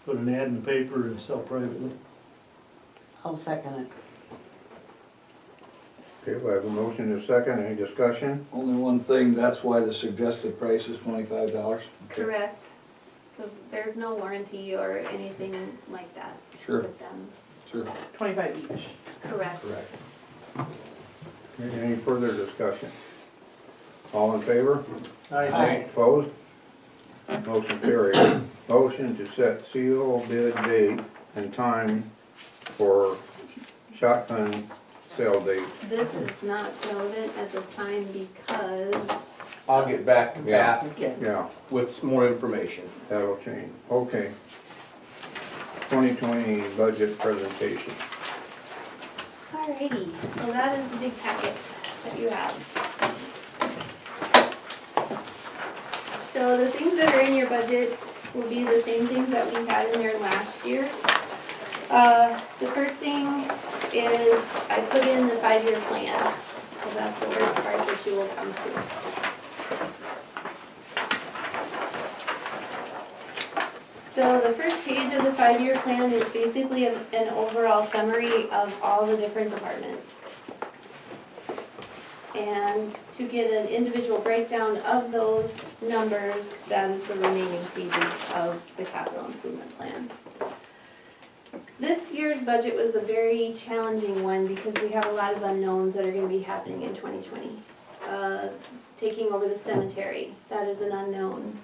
put an ad in the paper and sell privately. I'll second it. Okay, we have a motion and a second. Any discussion? Only one thing, that's why the suggested price is $25. Correct, because there's no warranty or anything like that Sure, with them. sure. 25 each. Correct. Correct. Okay, any further discussion? All in favor? Aye. Opposed? Motion carried. Motion to set seal bid date and time for shotgun sale date. This is not relevant at this time because, I'll get back to that yes. Yeah, with some more information. that'll change. Okay. 2020 budget presentation. Alrighty, so that is the big packet that you have. So the things that are in your budget will be the same things that we had in there last year. The first thing is I put in the 5-year plan, so that's the first part that you will come to. So the first page of the 5-year plan is basically an overall summary of all the different departments. And to get an individual breakdown of those numbers, that is the remaining pages of the capital improvement plan. This year's budget was a very challenging one because we have a lot of unknowns that are gonna be happening in 2020. Taking over the cemetery, that is an unknown.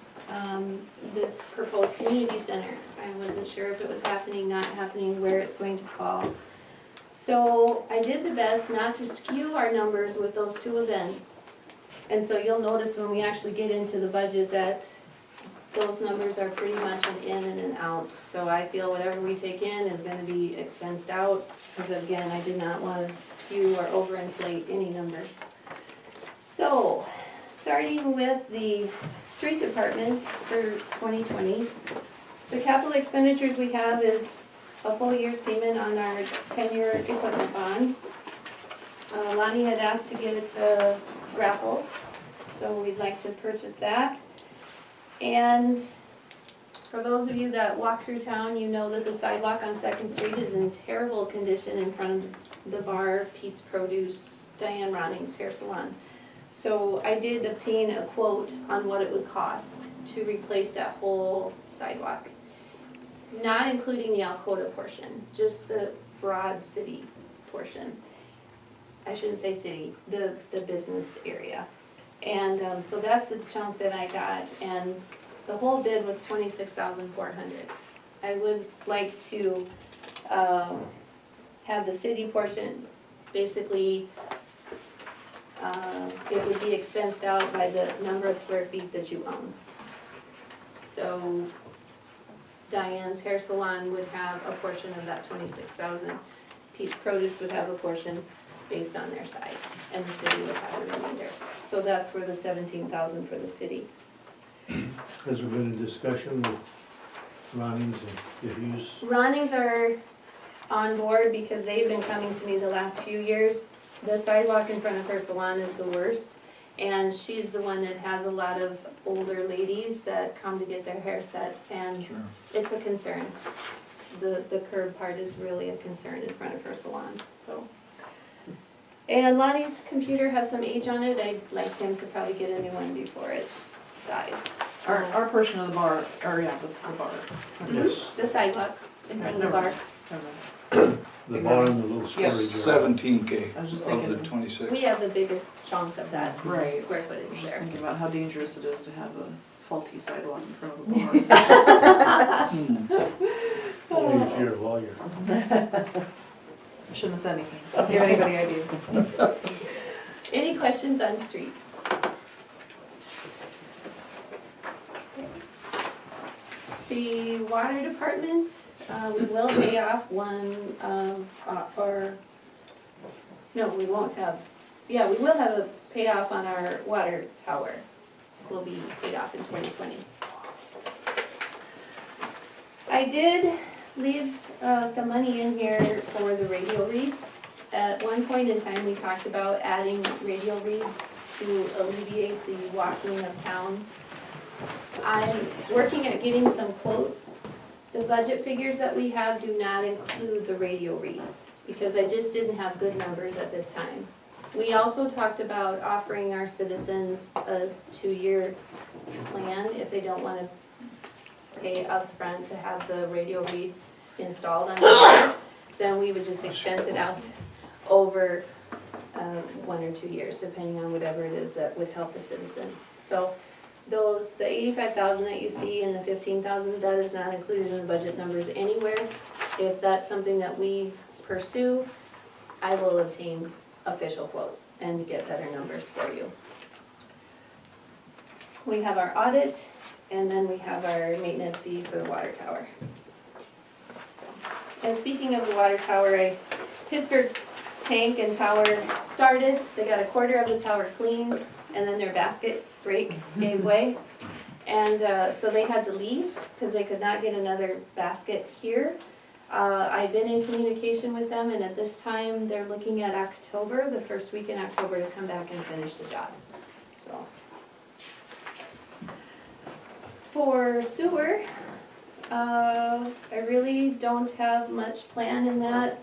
This proposed community center, I wasn't sure if it was happening, not happening, where it's going to fall. So I did the best not to skew our numbers with those two events. And so you'll notice when we actually get into the budget that those numbers are pretty much an in and an out. So I feel whatever we take in is gonna be expensed out, because again, I did not wanna skew or overinflate any numbers. So, starting with the street department for 2020, the capital expenditures we have is a full year's payment on our 10-year equipment bond. Lonnie had asked to get it grappled, so we'd like to purchase that. And for those of you that walk through town, you know that the sidewalk on 2nd Street is in terrible condition in front of the bar, Pete's Produce, Diane Ronning's hair salon. So I did obtain a quote on what it would cost to replace that whole sidewalk. Not including the Alcoda portion, just the broad city portion. I shouldn't say city, the business area. And so that's the chunk that I got, and the whole bid was $26,400. I would like to have the city portion, basically, it would be expensed out by the number of square feet that you own. So Diane's hair salon would have a portion of that 26,000. Pete's Produce would have a portion based on their size, and the city would have the remainder. So that's where the 17,000 for the city. Has there been a discussion with Ronnie's and Vicky's? Ronnie's are on board because they've been coming to me the last few years. The sidewalk in front of her salon is the worst, and she's the one that has a lot of older ladies that come to get their hair set, and it's a concern. The curb part is really a concern in front of her salon, so. And Lonnie's computer has some age on it. I'd like him to probably get a new one before it dies. Our portion of the bar, or yeah, the bar. Yes. The sidewalk in front of the bar. The bar and the little storage area. 17K I was just of the thinking, 26. We have the biggest chunk of that Right. square I was footage just there. thinking about how dangerous it is to have a faulty sidewalk in front of a bar. Only if you're a lawyer. I shouldn't have said anything. Don't give anybody ideas. Any questions on street? The water department, we will pay off one no, we won't have, yeah, we will have a payoff on our water tower. Will be paid off in 2020. I did leave some money in here for the radio read. At one point in time, we talked about adding radio reads to alleviate the walking of town. I'm working at getting some quotes. The budget figures that we have do not include the radio reads, because I just didn't have good numbers at this time. We also talked about offering our citizens a 2-year plan if they don't want to pay upfront to have the radio read installed on the then we would just expense it out over 1 or 2 years, depending on whatever it is that would help the citizen. So the 85,000 that you see and the 15,000, that is not included in the budget numbers anywhere. If that's something that we pursue, I will obtain official quotes and get better numbers for you. We have our audit, and then we have our maintenance fee for the water tower. And speaking of the water tower, Pittsburgh tank and tower started. They got a quarter of the tower cleaned, and then their basket break gave way. And so they had to leave because they could not get another basket here. I've been in communication with them, and at this time, they're looking at October, the first week in October, to come back and finish the job, so. For sewer, I really don't have much plan in that.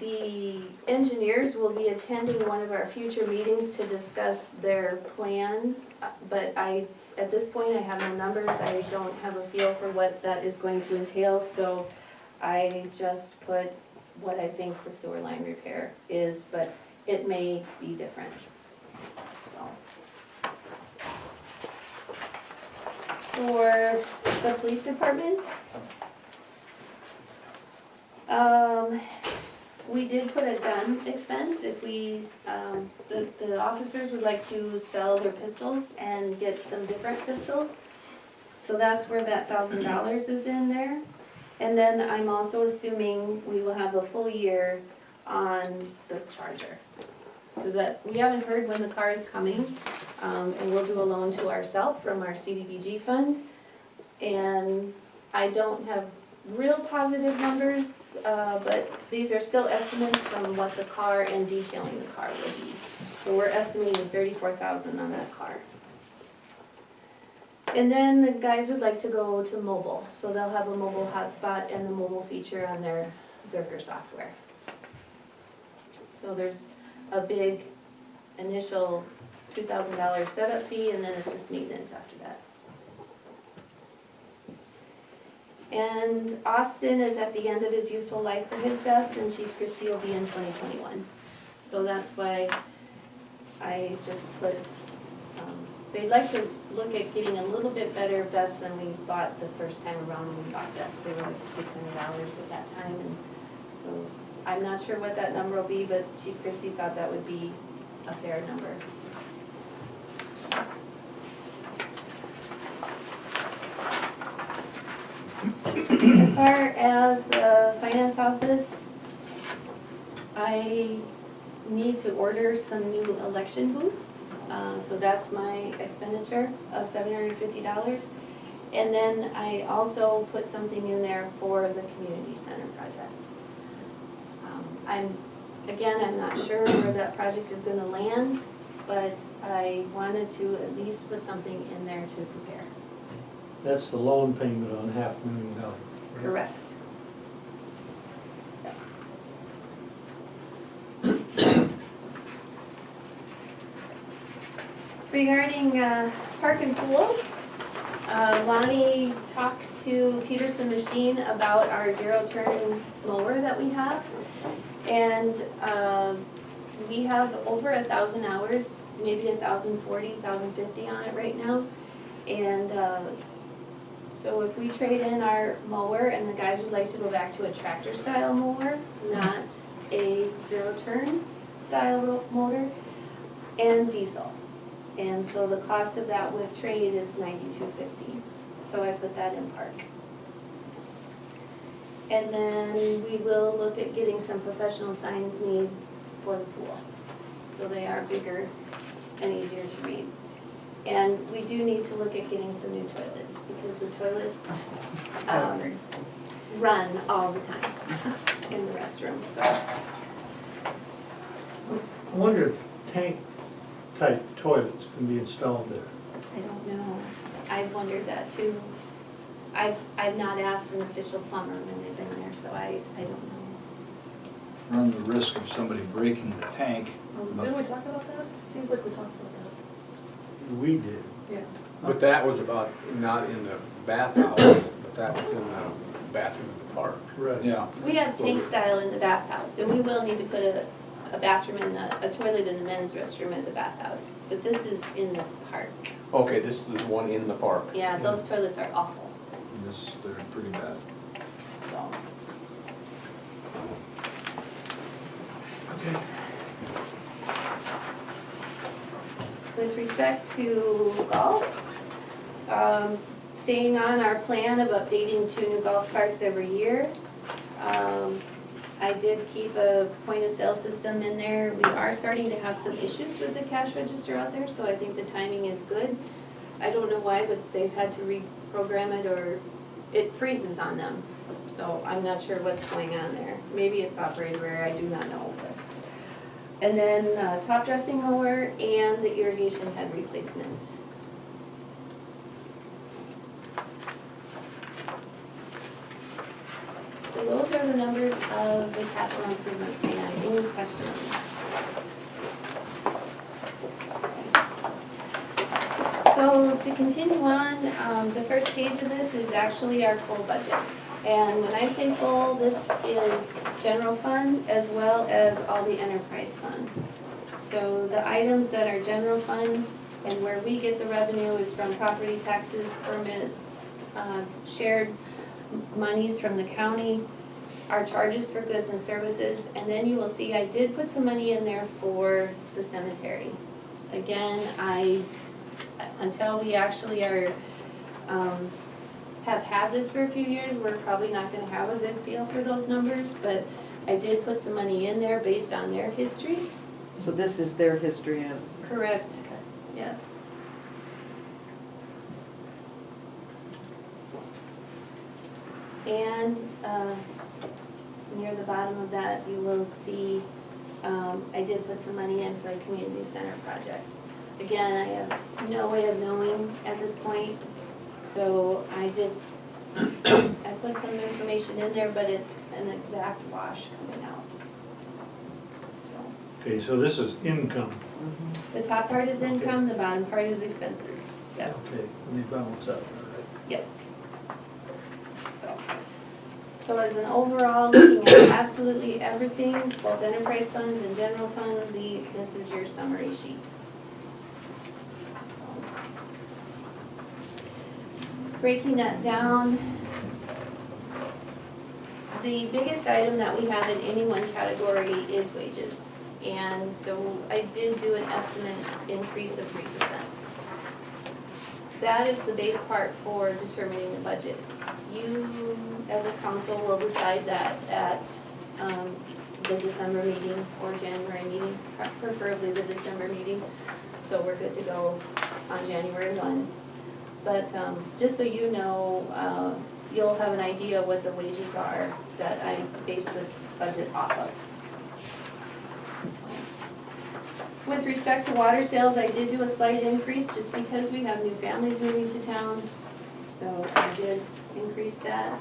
The engineers will be attending one of our future meetings to discuss their plan, but I at this point, I have no numbers, I don't have a feel for what that is going to entail, so I just put what I think the sewer line repair is, but it may be different, so. For the police department, we did put a gun expense if we, the officers would like to sell their pistols and get some different pistols. So that's where that $1,000 is in there. And then I'm also assuming we will have a full year on the Charger. Because that, we haven't heard when the car is coming, and we'll do a loan to ourselves from our CDBG fund. And I don't have real positive numbers, but these are still estimates on what the car and detailing the car will be. So we're estimating $34,000 on that car. And then the guys would like to go to mobile, so they'll have a mobile hotspot and the mobile feature on their Zerker software. So there's a big initial $2,000 setup fee, and then it's just maintenance after that. And Austin is at the end of his useful life for his vest, and Chief Christie will be in 2021. So that's why I just put, they'd like to look at getting a little bit better vests than we bought the first time around when we bought vests. They were like $600 at that time, and so I'm not sure what that number will be, but Chief Christie thought that would be a fair number. As far as the finance office, I need to order some new election booths. So that's my expenditure of $750. And then I also put something in there for the community center project. I'm not sure where that project is gonna land, but I wanted to at least put something in there to prepare. That's the loan payment on $500,000. Right? Correct. Yes. Regarding park and pool, Lonnie talked to Peterson Machine about our zero-turn mower that we have. And we have over 1,000 hours, maybe 1,040, 1,050 on it right now. And so if we trade in our mower, and the guys would like to go back to a tractor style mower, not a zero-turn style motor, and diesel. And so the cost of that with trade is $92.50. So I put that in park. And then we will look at getting some professional signs made for the pool. So they are bigger and easier to read. And we do need to look at getting some new toilets, because the toilets run all the time in the restroom, so. I wonder if tank-type toilets can be installed there. I don't know. I've wondered that too. I've not asked an official plumber when they've been there, so I don't know. Run the risk of somebody breaking the tank. Didn't we talk about that? Seems like we talked about We did. that. Yeah. But that was about, not in the bathhouse, but that was in the bathroom in the park. Right. Yeah. We have tank style in the bathhouse, and we will need to put a bathroom in a toilet in the men's restroom at the bathhouse. But this is in the park. Okay, this is the one in the park. Yeah, those toilets are awful, They're pretty bad. so. Okay. With respect to golf, staying on our plan of updating 2 new golf carts every year. I did keep a point of sale system in there. We are starting to have some issues with the cash register out there, so I think the timing is good. I don't know why, but they've had to reprogram it, or it freezes on them. So I'm not sure what's going on there. Maybe it's operator error, I do not know. And then top dressing mower and the irrigation head replacement. So those are the numbers of the capital improvement plan. Any questions? So to continue on, the first page of this is actually our full budget. And when I say full, this is general fund as well as all the enterprise funds. So the items that are general fund and where we get the revenue is from property taxes, permits, shared monies from the county, our charges for goods and services, and then you will see I did put some money in there for the cemetery. Again, until we actually are, have had this for a few years, we're probably not gonna have a good feel for those numbers, but I did put some money in there based on their history. So this is their history of. Correct, yes. And, near the bottom of that, you will see, I did put some money in for a community center project. Again, I have no way of knowing at this point, so I just, I put some information in there, but it's an exact wash coming out. So, Okay, so this is income. the top part is income, the bottom part is expenses, yes, Okay, let me balance out, all right. yes. So as an overall, looking at absolutely everything, both enterprise funds and general fund, this is your summary sheet. Breaking that down, the biggest item that we have in any one category is wages. And so I did do an estimate increase of 3%. That is the base part for determining the budget. You, as a council, will decide that at the December meeting or January meeting, preferably the December meeting. So we're good to go on January 1. But just so you know, you'll have an idea what the wages are that I base the budget off of. With respect to water sales, I did do a slight increase just because we have new families moving to town. So I did increase that.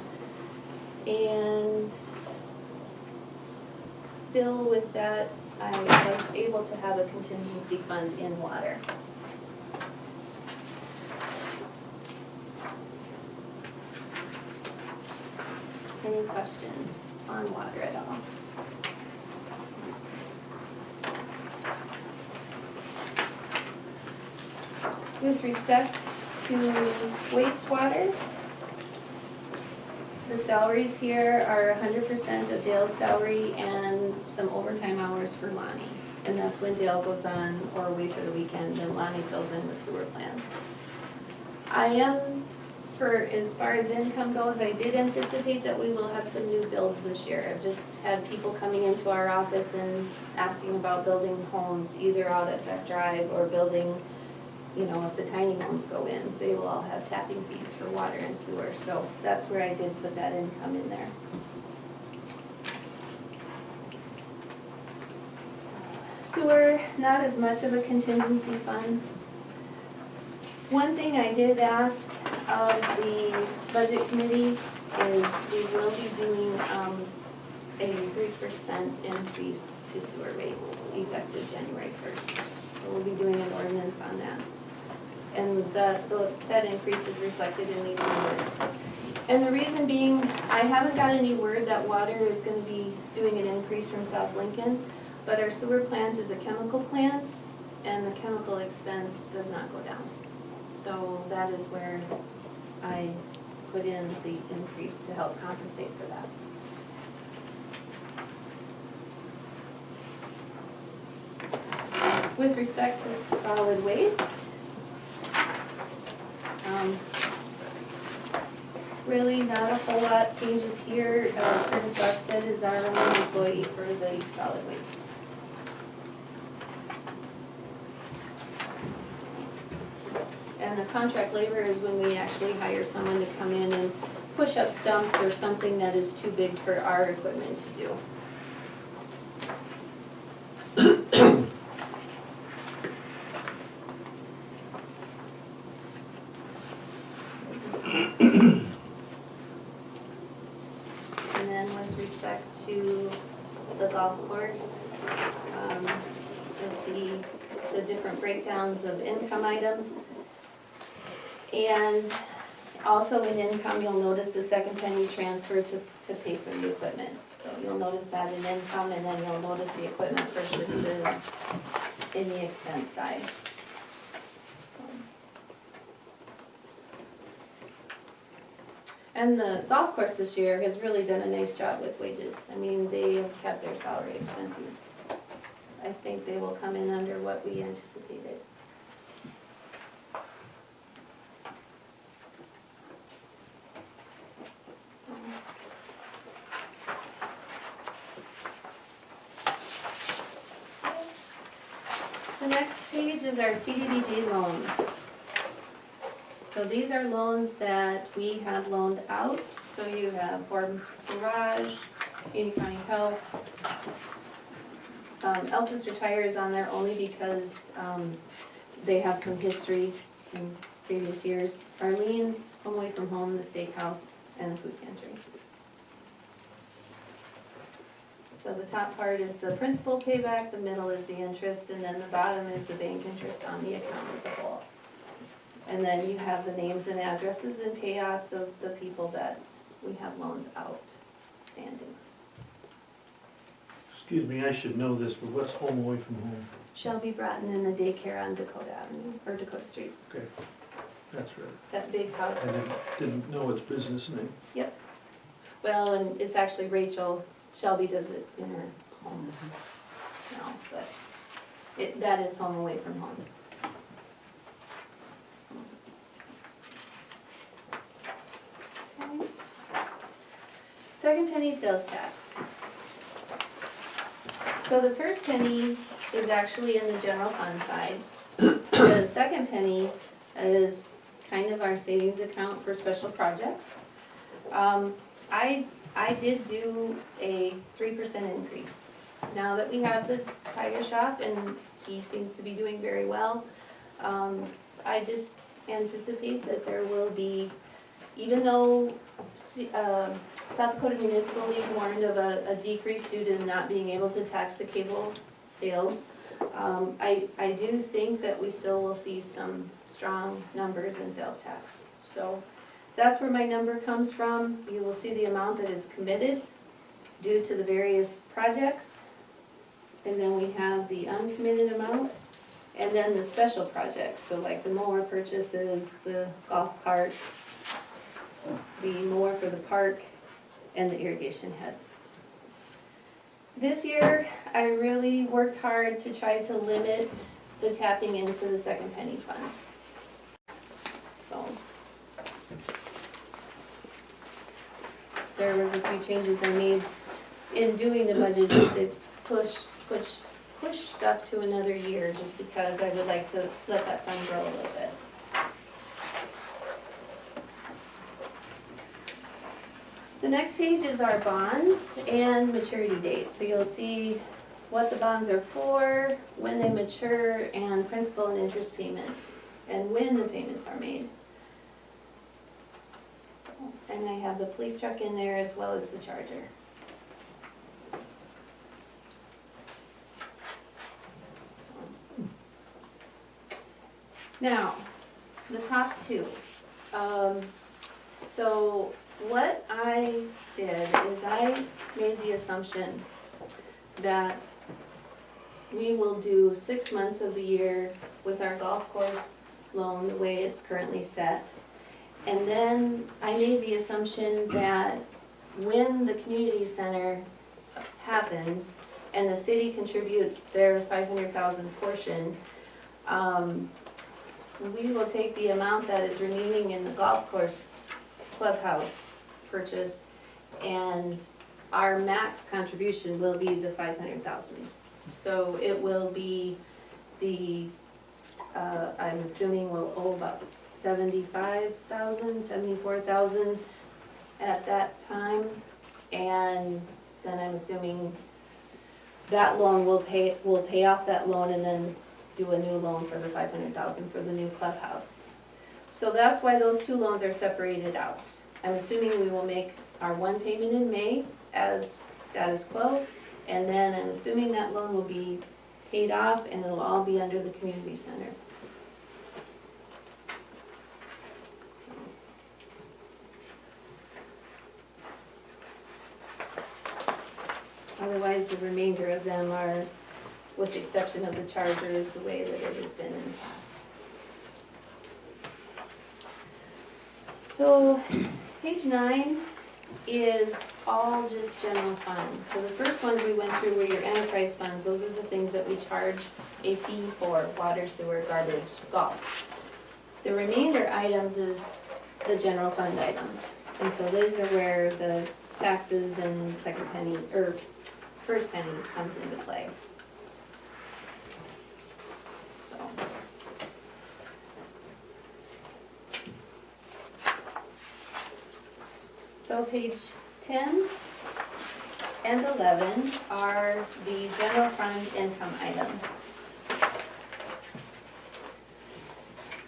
And still with that, I was able to have a contingency fund in water. Any questions on water at all? With respect to wastewater, the salaries here are 100% of Dale's salary and some overtime hours for Lonnie. And that's when Dale goes on or away for the weekend and Lonnie fills in the sewer plant. I am, for as far as income goes, I did anticipate that we will have some new builds this year. I've just had people coming into our office and asking about building homes, either out at Beck Drive or building, you know, if the tiny homes go in, they will all have tapping fees for water and sewer. So that's where I did put that income in there. Sewer, not as much of a contingency fund. One thing I did ask of the budget committee is we will be doing a 3% increase to sewer rates effective January 1st. So we'll be doing an ordinance on that. And that increase is reflected in these numbers. And the reason being, I haven't got any word that water is going to be doing an increase from South Lincoln, but our sewer plant is a chemical plant, and the chemical expense does not go down. So that is where I put in the increase to help compensate for that. With respect to solid waste, really not a whole lot changes here. Curtis Oxted is our only employee for the solid waste. And the contract labor is when we actually hire someone to come in and push up stumps or something that is too big for our equipment to do. And then with respect to the golf course, you'll see the different breakdowns of income items. And also in income, you'll notice the second penny transfer to pay for the equipment. So you'll notice that in income, and then you'll notice the equipment purchases in the expense side. So. And the golf course this year has really done a nice job with wages. I mean, they have kept their salary expenses. I think they will come in under what we anticipated. So. The next page is our CDBG loans. So these are loans that we have loaned out. So you have Gordon's Garage, Union County Health. Elsister Tire is on there only because they have some history in previous years. Arlene's, Home Away from Home, the Steakhouse, and the Food Pantry. So the top part is the principal payback, the middle is the interest, and then the bottom is the bank interest on the account as a whole. And then you have the names and addresses and payoffs of the people that we have loans outstanding. Excuse me, I should know this, but what's Home Away from Home? Shelby Bratton in the daycare on Dakota Avenue, or Dakota Street, Okay, that's right. that big house. I didn't know its business name. Yep. Well, and it's actually Rachel, Shelby does it in her home now, but that is Home Away from Home. Okay. Second penny sales tax. So the first penny is actually in the general fund side. The second penny is kind of our savings account for special projects. I did do a 3% increase. Now that we have the tire shop and he seems to be doing very well, I just anticipate that there will be, even though South Dakota Municipal League warned of a decrease due to not being able to tax the cable sales, I do think that we still will see some strong numbers in sales tax. So that's where my number comes from. You will see the amount that is committed due to the various projects. And then we have the uncommitted amount, and then the special projects, so like the mower purchases, the golf cart, the mower for the park, and the irrigation head. This year, I really worked hard to try to limit the tapping into the second penny fund. So there was a few changes I made in doing the budget just to push stuff to another year, just because I would like to let that fund grow a little bit. The next page is our bonds and maturity dates. So you'll see what the bonds are for, when they mature, and principal and interest payments, and when the payments are made. So, and I have the police truck in there as well as the Charger. Now, the top two. So what I did is I made the assumption that we will do 6 months of the year with our golf course loan the way it's currently set. And then I made the assumption that when the community center happens and the city contributes their 500,000 portion, we will take the amount that is remaining in the golf course clubhouse purchase, and our max contribution will be the 500,000. So it will be the, I'm assuming we'll owe about 75,000, 74,000 at that time, and then I'm assuming that loan will pay off that loan and then do a new loan for the 500,000 for the new clubhouse. So that's why those two loans are separated out. I'm assuming we will make our one payment in May as status quo, and then I'm assuming that loan will be paid off and it'll all be under the community center. otherwise the remainder of them are, with the exception of the chargers, the way that it has been in the past. So, page 9 is all just general fund. So the first ones we went through were your enterprise funds. Those are the things that we charge a fee for: water, sewer, garbage, golf. The remainder items is the general fund items. And so those are where the taxes and second penny, or first penny comes into play. So. So page 10 and 11 are the general fund income items.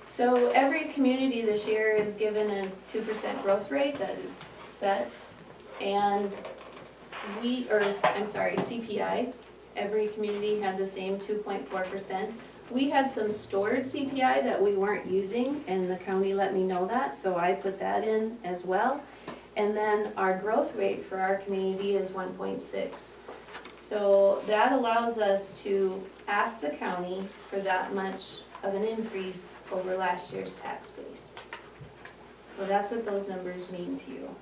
So every community this year is given a 2% growth rate that is set, and CPI. Every community had the same 2.4%. We had some stored CPI that we weren't using, and the county let me know that, so I put that in as well. And then our growth rate for our community is 1.6. So that allows us to ask the county for that much of an increase over last year's tax base. So that's what those numbers mean to you.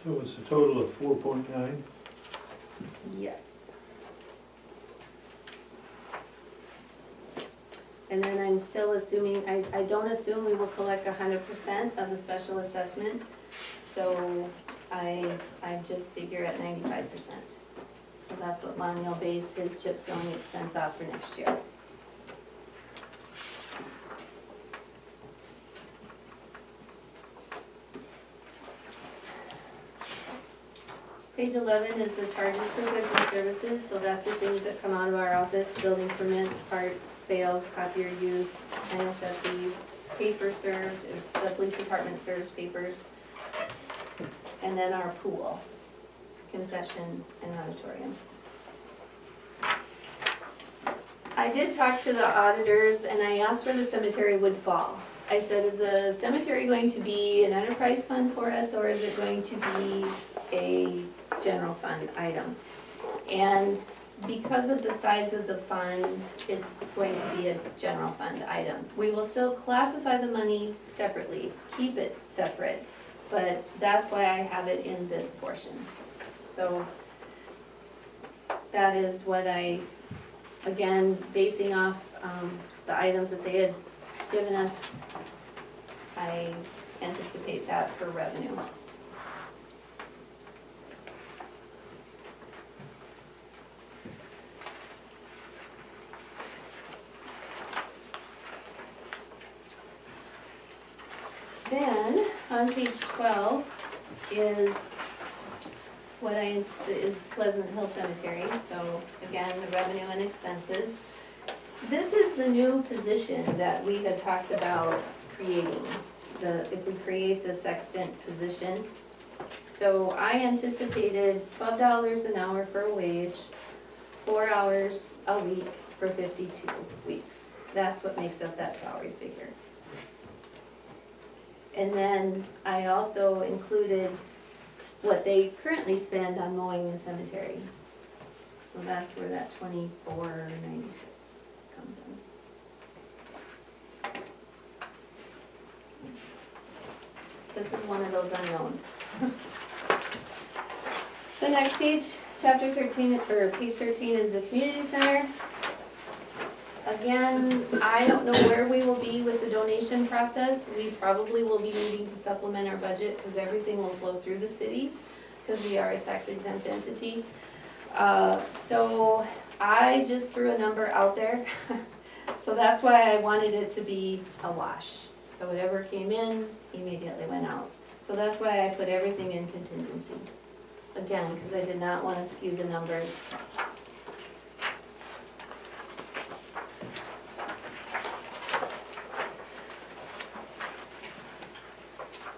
So it's a total of 4.9. Yes. And then I'm still assuming, I don't assume we will collect 100% of the special assessment, so I just figure at 95%. So that's what Lonnie will base his chip sealing expense off for next year. Page 11 is the charges for goods and services, so that's the things that come out of our office: building permits, parts, sales, copier use, NSSEs, paper served, if the police department serves papers, and then our pool, concession, and auditorium. I did talk to the auditors and I asked where the cemetery would fall. I said, is the cemetery going to be an enterprise fund for us, or is it going to be a general fund item? And because of the size of the fund, it's going to be a general fund item. We will still classify the money separately, keep it separate, but that's why I have it in this portion. So that is what I, again, basing off the items that they had given us, I anticipate that for revenue. Then, on page 12 is what is Pleasant Hill Cemetery, so again, the revenue and expenses. This is the new position that we had talked about creating, if we create the sextant position. So I anticipated $12 an hour for a wage, 4 hours a week for 52 weeks. That's what makes up that salary figure. And then I also included what they currently spend on mowing the cemetery. So that's where that $24.96 comes in. This is one of those unknowns. The next page, chapter 13, or page 13 is the community center. Again, I don't know where we will be with the donation process. We probably will be needing to supplement our budget because everything will flow through the city because we are a tax exempt entity. So I just threw a number out there. So that's why I wanted it to be a wash. So whatever came in immediately went out. So that's why I put everything in contingency. Again, because I did not want to skew the numbers.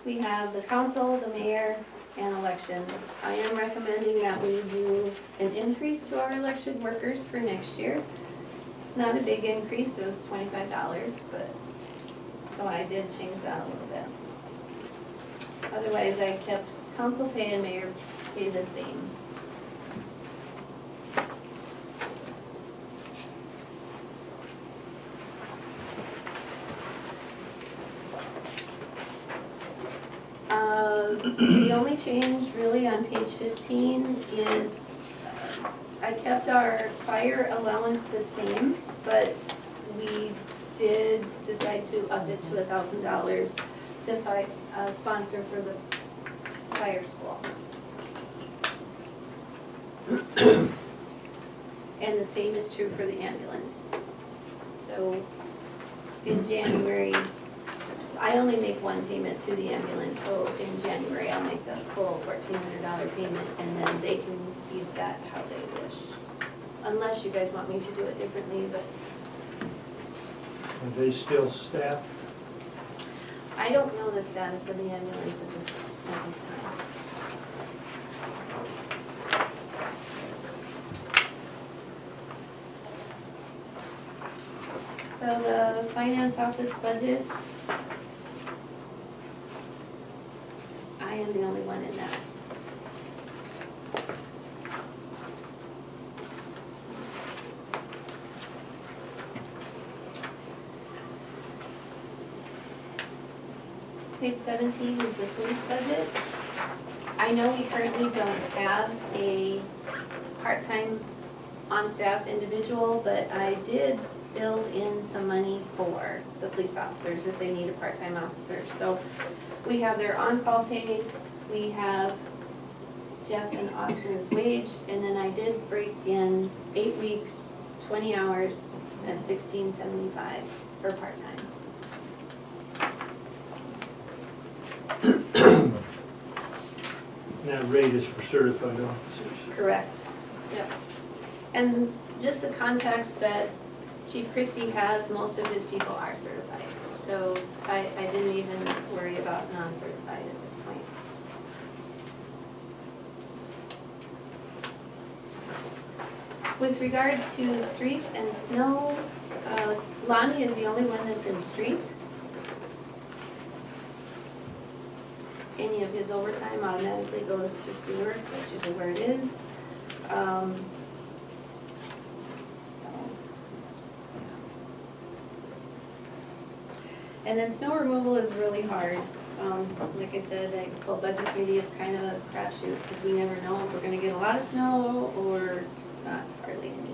We have the council, the mayor, and elections. I am recommending that we do an increase to our election workers for next year. It's not a big increase, it was $25, but, so I did change that a little bit. Otherwise, I kept council pay and mayor pay the same. The only change really on page 15 is I kept our fire allowance the same, but we did decide to up it to $1,000 to sponsor for the fire school. And the same is true for the ambulance. So in January, I only make one payment to the ambulance, so in January I'll make the full $1,400 payment and then they can use that how they wish. Unless you guys want me to do it differently, but Are they still staffed? I don't know the status of the ambulance at this time. So the finance office budget, I am the only one in that. Page 17 is the police budget. I know we currently don't have a part-time on-staff individual, but I did build in some money for the police officers if they need a part-time officer. So we have their on-call pay, we have Jeff and Austin's wage, and then I did break in 8 weeks, 20 hours at $16.75 for part-time. And that rate is for certified officers. Correct, yep. And just the context that Chief Christie has, most of his people are certified. So I didn't even worry about non-certified at this point. With regard to street and snow, Lonnie is the only one that's in street. Any of his overtime automatically goes to sewer, because that's usually where it is. And then snow removal is really hard. Like I said, full budget committee, it's kind of a crapshoot, because we never know if we're gonna get a lot of snow or not hardly any.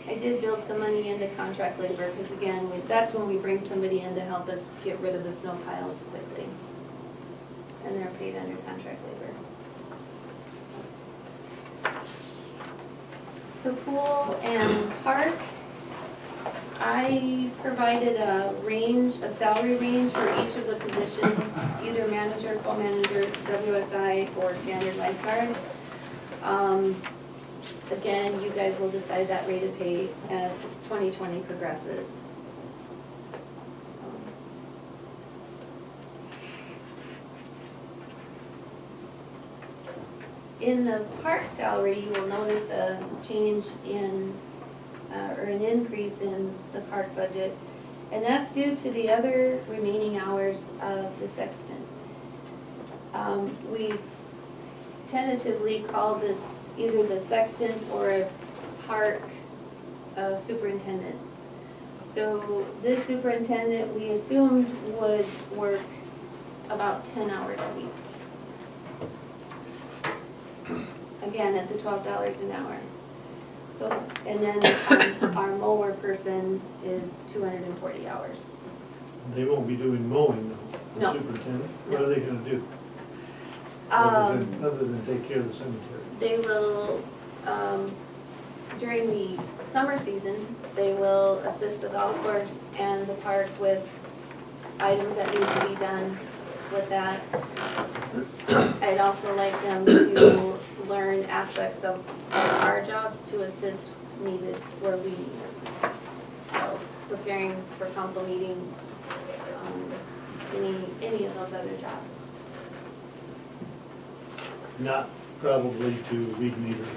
I did build some money into contract labor, because again, that's when we bring somebody in to help us get rid of the snow piles quickly. And they're paid under contract labor. The pool and park, I provided a salary range for each of the positions, either manager, co-manager, WSI, or standard lifeguard. Again, you guys will decide that rate of pay as 2020 progresses. So. In the park salary, you will notice a change in, or an increase in the park budget, and that's due to the other remaining hours of the sexton. We tentatively call this either the sextant or a park superintendent. So this superintendent, we assumed would work about 10 hours a week. Again, at the $12 an hour. So, and then our mower person is 240 hours. They won't be doing mowing though, the No. superintendent? No. What are they gonna do? Other than take care of the cemetery? They will, during the summer season, they will assist the golf course and the park with items that need to be done with that. I'd also like them to learn aspects of our jobs to assist needed where we need assistance. So preparing for council meetings, any of those other jobs. Not probably to read meters,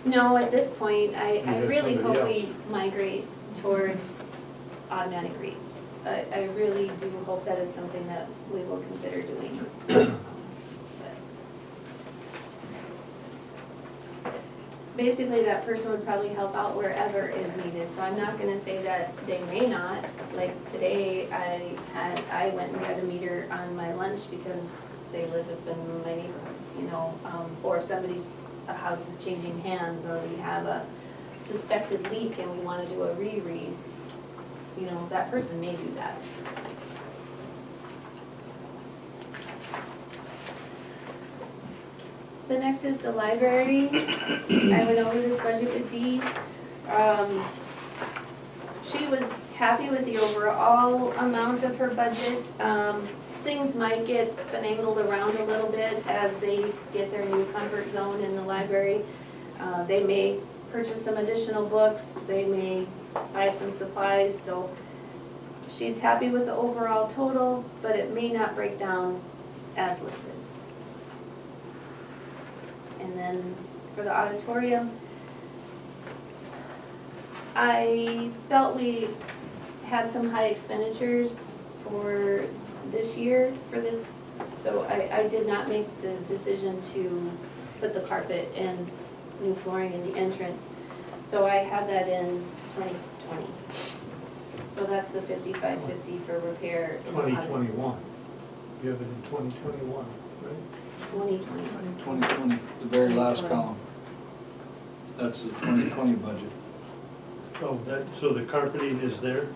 No, at this point, I have really somebody hope else. we migrate towards automatic reads. I really do hope that is something that we will consider doing. Basically, that person would probably help out wherever is needed, so I'm not gonna say that they may not. Like today, I went and got a meter on my lunch because they live up in my neighborhood, you know, or if a house is changing hands, or we have a suspected leak and we wanna do a reread, you know, that person may do that. The next is the library. I went over this budget with Dee. She was happy with the overall amount of her budget. Things might get finagled around a little bit as they get their new comfort zone in the library. They may purchase some additional books, they may buy some supplies, so she's happy with the overall total, but it may not break down as listed. And then for the auditorium, I felt we had some high expenditures for this year for this, so I did not make the decision to put the carpet and new flooring in the entrance. So I have that in 2020. So that's the 5550 for repair. 2021. You have it in 2021, right? 2020. 2020, the very last column. That's the 2020 budget. Oh, so the carpeting is there?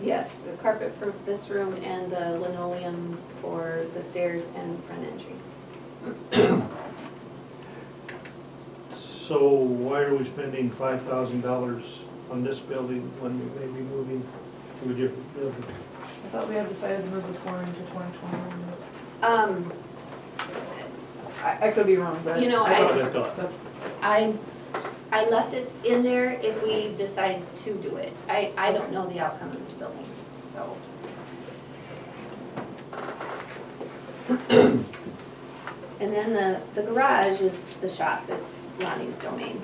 Yes, the carpet for this room and the linoleum for the stairs and front entry. So why are we spending $5,000 on this building when we may be moving to a different building? I thought we had decided to move the flooring to 2021. I could be wrong, but. You know, Thought. I left it in there if we decide to do it. I don't know the outcome of this building, so. And then the garage is the shop, it's Lonnie's domain.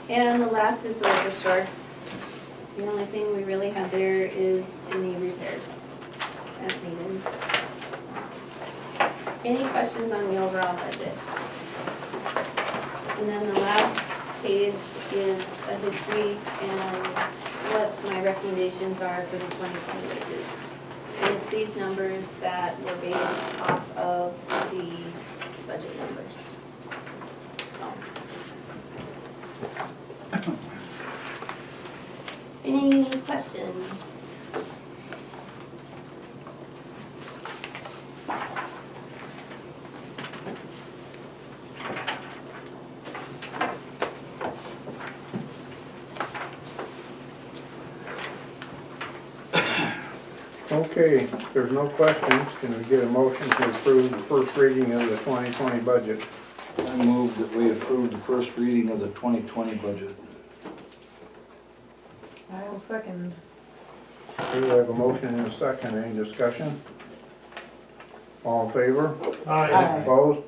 And the last is the liquor store. The only thing we really have there is any repairs as needed. So, any questions on the overall budget? And then the last page is a history and what my recommendations are for the 2020 wages. And it's these numbers that were based off of the budget numbers. So. Any questions? Okay, if there's no questions, can we get a motion to approve the first reading of the 2020 budget? I move that we approve the first reading of the 2020 budget. I will second. Okay, we have a motion and a second, any discussion? All in favor? Aye. Opposed?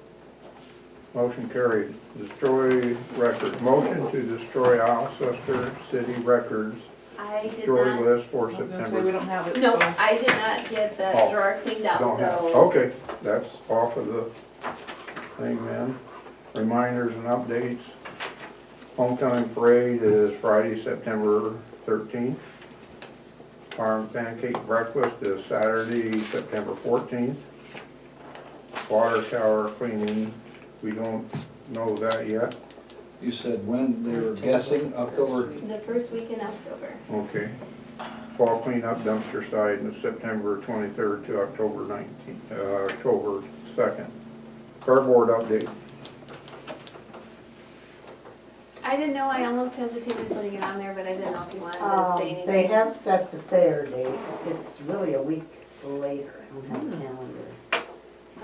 Motion carried. Destroy record, motion to destroy Alcester City records, I did destroy not, list for I was gonna say, we September. don't have it, no, so. I did not get the Oh, drawer cleaned out, Don't have, so. okay, that's off of the thing then. Reminders and updates. Homecoming parade is Friday, September 13th. Farm pancake breakfast is Saturday, September 14th. Water tower cleaning, we don't know that yet. You said when, they were guessing October, The first week in October. Okay. Fall cleanup dumpster site is September 23rd to October 19th, October 2nd. Cardboard update. I didn't know, I almost hesitated putting it on there, but I didn't know if you wanted to say anything. They have set the fair dates, it's really a week later, I don't have a calendar,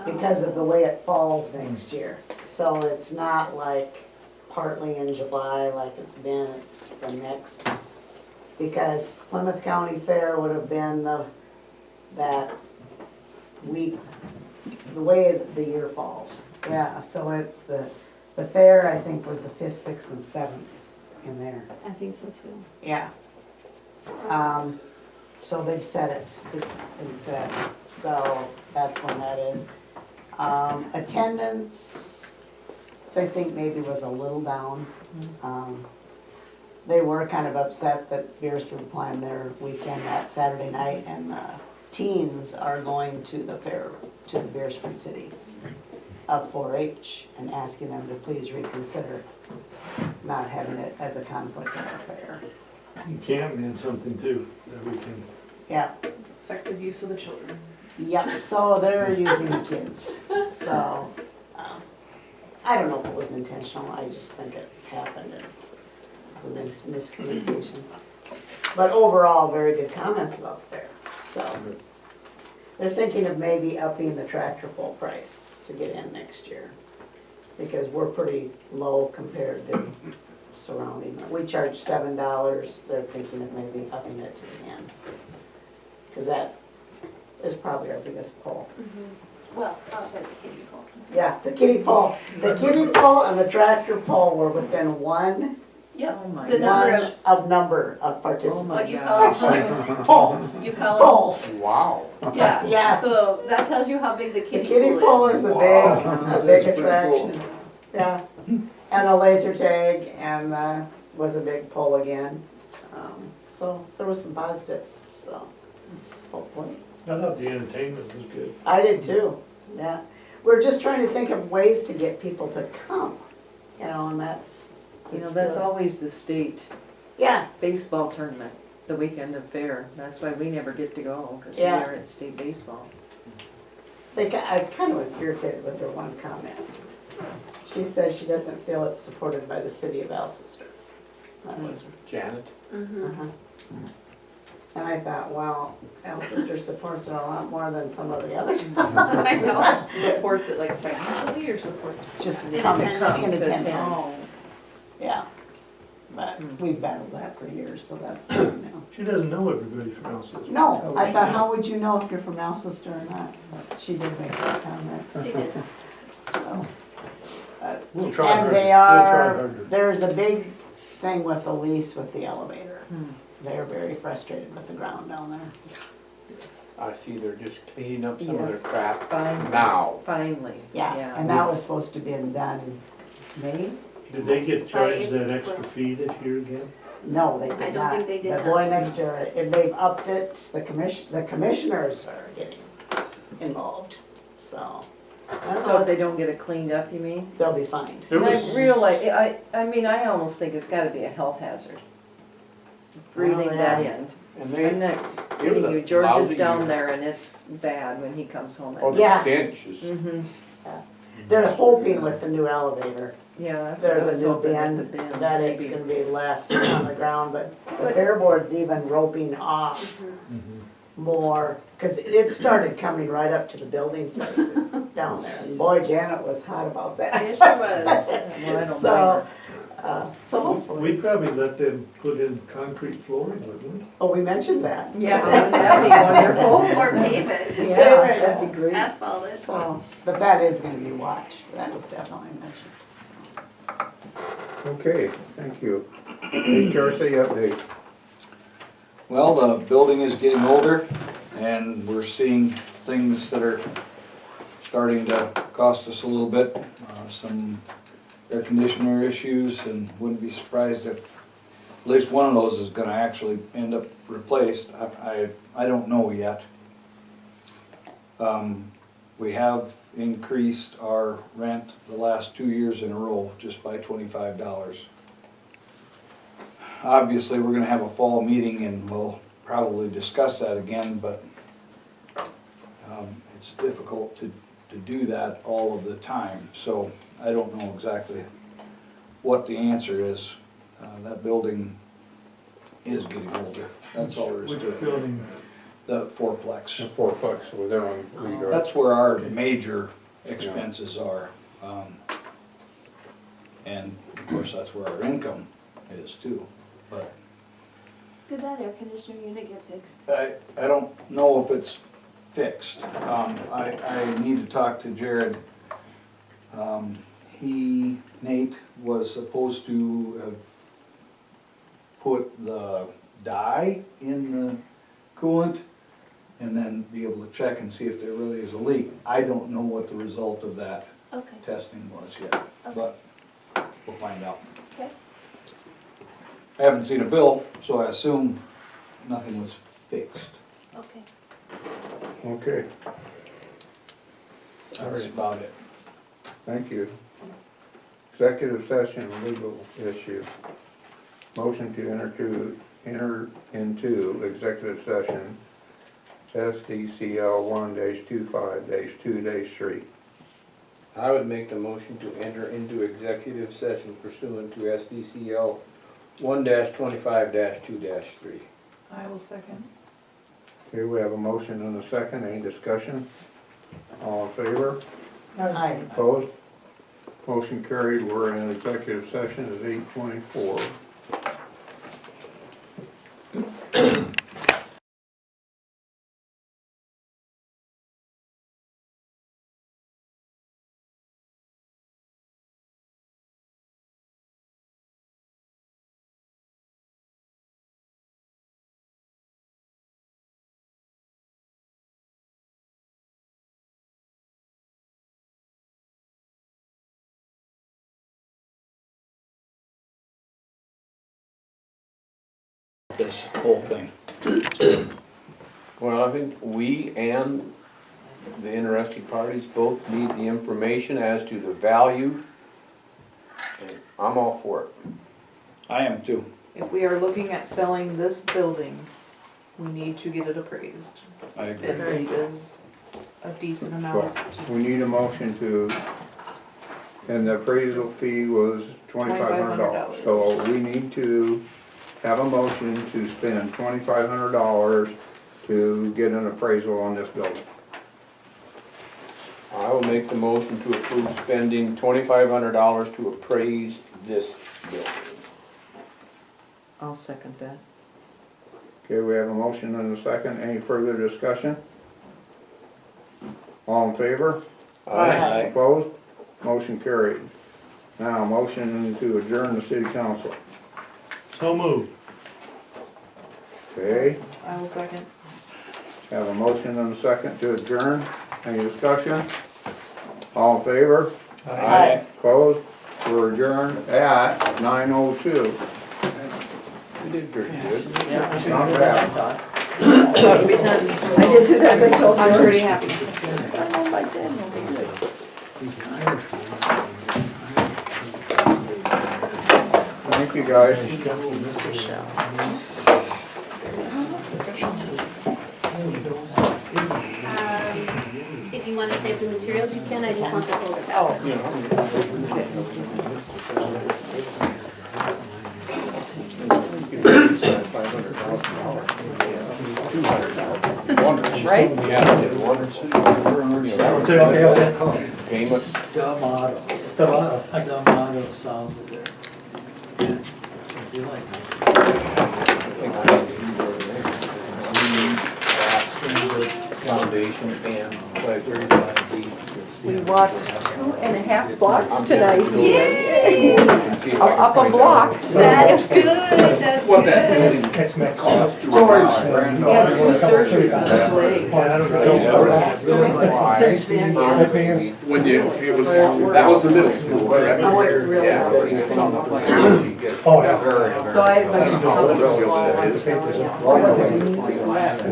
because of the way it falls next year. So it's not like partly in July like it's been, it's the next, because Plymouth County Fair would have been that week, the way the year falls. Yeah, so it's the fair, I think, was the 5th, 6th, and 7th. in there. I think so too. Yeah. So they've set it, it's been set, so that's when that is. Attendance, they think maybe was a little down. They were kind of upset that Beersford planned their weekend that Saturday night, and the teens are going to the fair, to the Beersford City of 4-H, and asking them to please reconsider not having it as a conflict at our fair. Camp meant something too, that weekend. Yeah, Effective use of the children. yep, so they're using the kids, so, I don't know if it was intentional, I just think it happened, and it was a miscommunication. But overall, very good comments about the fair, so. They're thinking of maybe upping the tractor pull price to get in next year, because we're pretty low compared to surrounding. We charge $7, they're thinking of maybe upping it to 10. Because that is probably our biggest pull. Well, outside the kiddie pool. Yeah, the kiddie pole. The kiddie pole and the tractor pole were within one Yep, Oh my the number number of Oh participants. my what you call gosh. Poles. You call Poles. Wow. them, yeah. Yeah. So that tells you how big the The kiddie kiddie pool pole is. is a That's big pretty cool. attraction. Yeah, and a laser tag, and was a big pull again. So there was some positives, so hopefully. I thought the entertainment was good. I did too, yeah. We're just trying to think of ways to get people to come, and that's. You know, it's that's still- always the state Yeah, baseball tournament, the weekend of fair. That's why we never get to go, because we Yeah. are at state baseball. I kind of was irritated with her one comment. She says she doesn't feel it's supported by the city of Alcester. That was Janet? Uh-huh. And I thought, well, Alcester supports it a lot more than some of the others. I know. Supports it like financially or supports? Just In coming attendance. in To attendance. attend. Yeah. But we've battled that for years, so that's good now. She doesn't know everybody from Alcester. No, I thought, how would you know if you're from Alcester or not? But she did make that comment, She did. so. We'll try And they harder. are, there's a big thing with the lease with the elevator. They're very frustrated with the ground down there. I see they're just cleaning up some of Yeah. their crap Finally. now. Finally. Yeah, and that was supposed to be done May? Did they get charged Right. that extra fee this year again? No, they I did don't not. think they did But boy, not. next year, they've upped it, the commissioners are getting involved, so. I don't So if know, they don't get it cleaned up, you mean? they'll be fined. There And I was- realize, I mean, I almost think it's gotta be a health hazard. Breathing Oh, that yeah. in. And I'm they, not it was kidding a you, George is lousy down year. there and it's bad when he comes home Oh, at the Yeah. stench is, Mm-hmm, They're hoping with the new elevator, yeah, that's what I they're the was new hoping at the bin, bin, that it's maybe. gonna be less on the ground, but the fair board's even roping off more, cause it started coming right up to the building site down there, and boy, Janet was hot about that. Yes, she was. Well, I don't blame So, her. so hopefully, We'd probably let them put in concrete flooring, wouldn't we? oh, we mentioned that. Yeah, that'd be wonderful. Or pave it, Yeah, that'd be great. asphalt it. So, but that is gonna be watched, that was definitely mentioned. Okay, thank you. HRC update. Well, the building is getting older and we're seeing things that are starting to cost us a little bit. Some air conditioner issues, and wouldn't be surprised if at least one of those is gonna actually end up replaced. I don't know yet. We have increased our rent the last 2 years in a row just by $25. Obviously, we're gonna have a fall meeting and we'll probably discuss that again, but it's difficult to do that all of the time, so I don't know exactly what the answer is. That building is getting older, that's all there is Which to it. building? The fourplex. The fourplex over there on Reed. That's where our major expenses are. And of course, that's where our income is too. But Did that air conditioner unit get fixed? I don't know if it's fixed. I need to talk to Jared. Nate was supposed to have put the dye in the coolant and then be able to check and see if there really is a leak. I don't know what the result of that Okay, testing was yet, but we'll find out. okay. I haven't seen a bill, so I assume nothing was fixed. Okay. Okay, That's about it. thank you. Executive session, legal issue. Motion to enter into executive session, SDCL 1-25-2-3. I would make the motion to enter into executive session pursuant to SDCL 1-25-2-3. I will second. Okay, we have a motion and a second, any discussion? All in favor? Aye. Opposed? Motion carried, we're in executive session at 8:24. This whole thing. Well, I think we and the interested parties both need the information as to the value. And I'm all for it. I am too. If we are looking at selling this building, we need to get it appraised. I And agree. this is a decent amount. We need a motion to, and the appraisal fee was $2,500. So we need to have a motion to spend $2,500 to get an appraisal on this building. I will make the motion to approve spending $2,500 to appraise this building. I'll second that. Okay, we have a motion and a second. Any further discussion? All in favor? Aye. Opposed? Motion carried. Now, motion to adjourn the city council. So moved. Okay, I will second. have a motion and a second to adjourn. Any discussion? All in favor? Aye. Opposed? We're adjourned at 9:02. You did pretty good. Not bad. I did too, as I told I'm pretty happy. Thank you, guys. If you wanna save the materials, you can, I just want the folder back. Right? Yeah, payment. D'Amato sounds of there. I feel like Foundation and 535D. We walked 2.5 blocks tonight. Yay! Up a block. That's good, that's What that good. building cost to George, Granddaughter. he had 2 surgeries on his leg. Since then, When you, it was, that was the middle school, correct? I worked really Yeah. hard. Oh, yeah. So I had That's my how old small it one. is.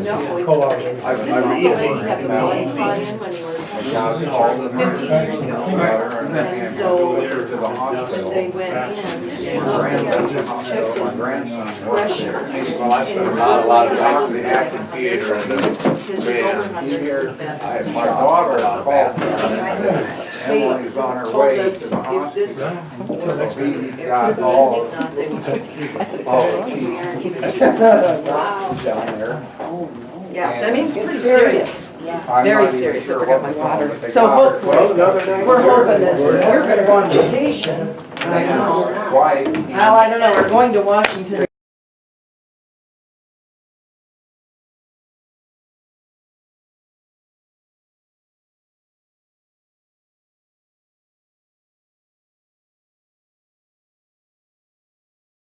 No, it's, I've this is the way he eaten had the blood clot in when he was 15 years ago. And so To the when hospital. they went in, they looked at him, checked his pressure. Well, I spent a lot of time in the acting theater and His was over 100, his bed. My daughter called. They Emily's on her told way to us the if this hospital. was We there got could be all, anything on, they would take all the it. cheese down there. Yeah, so I mean, it's pretty serious. I'm Very not even serious. I sure forgot what my we call it, water. but they So got her. hopefully, we're hoping that you're gonna go on vacation. I know. Wife. Well, I don't know, we're going to Washington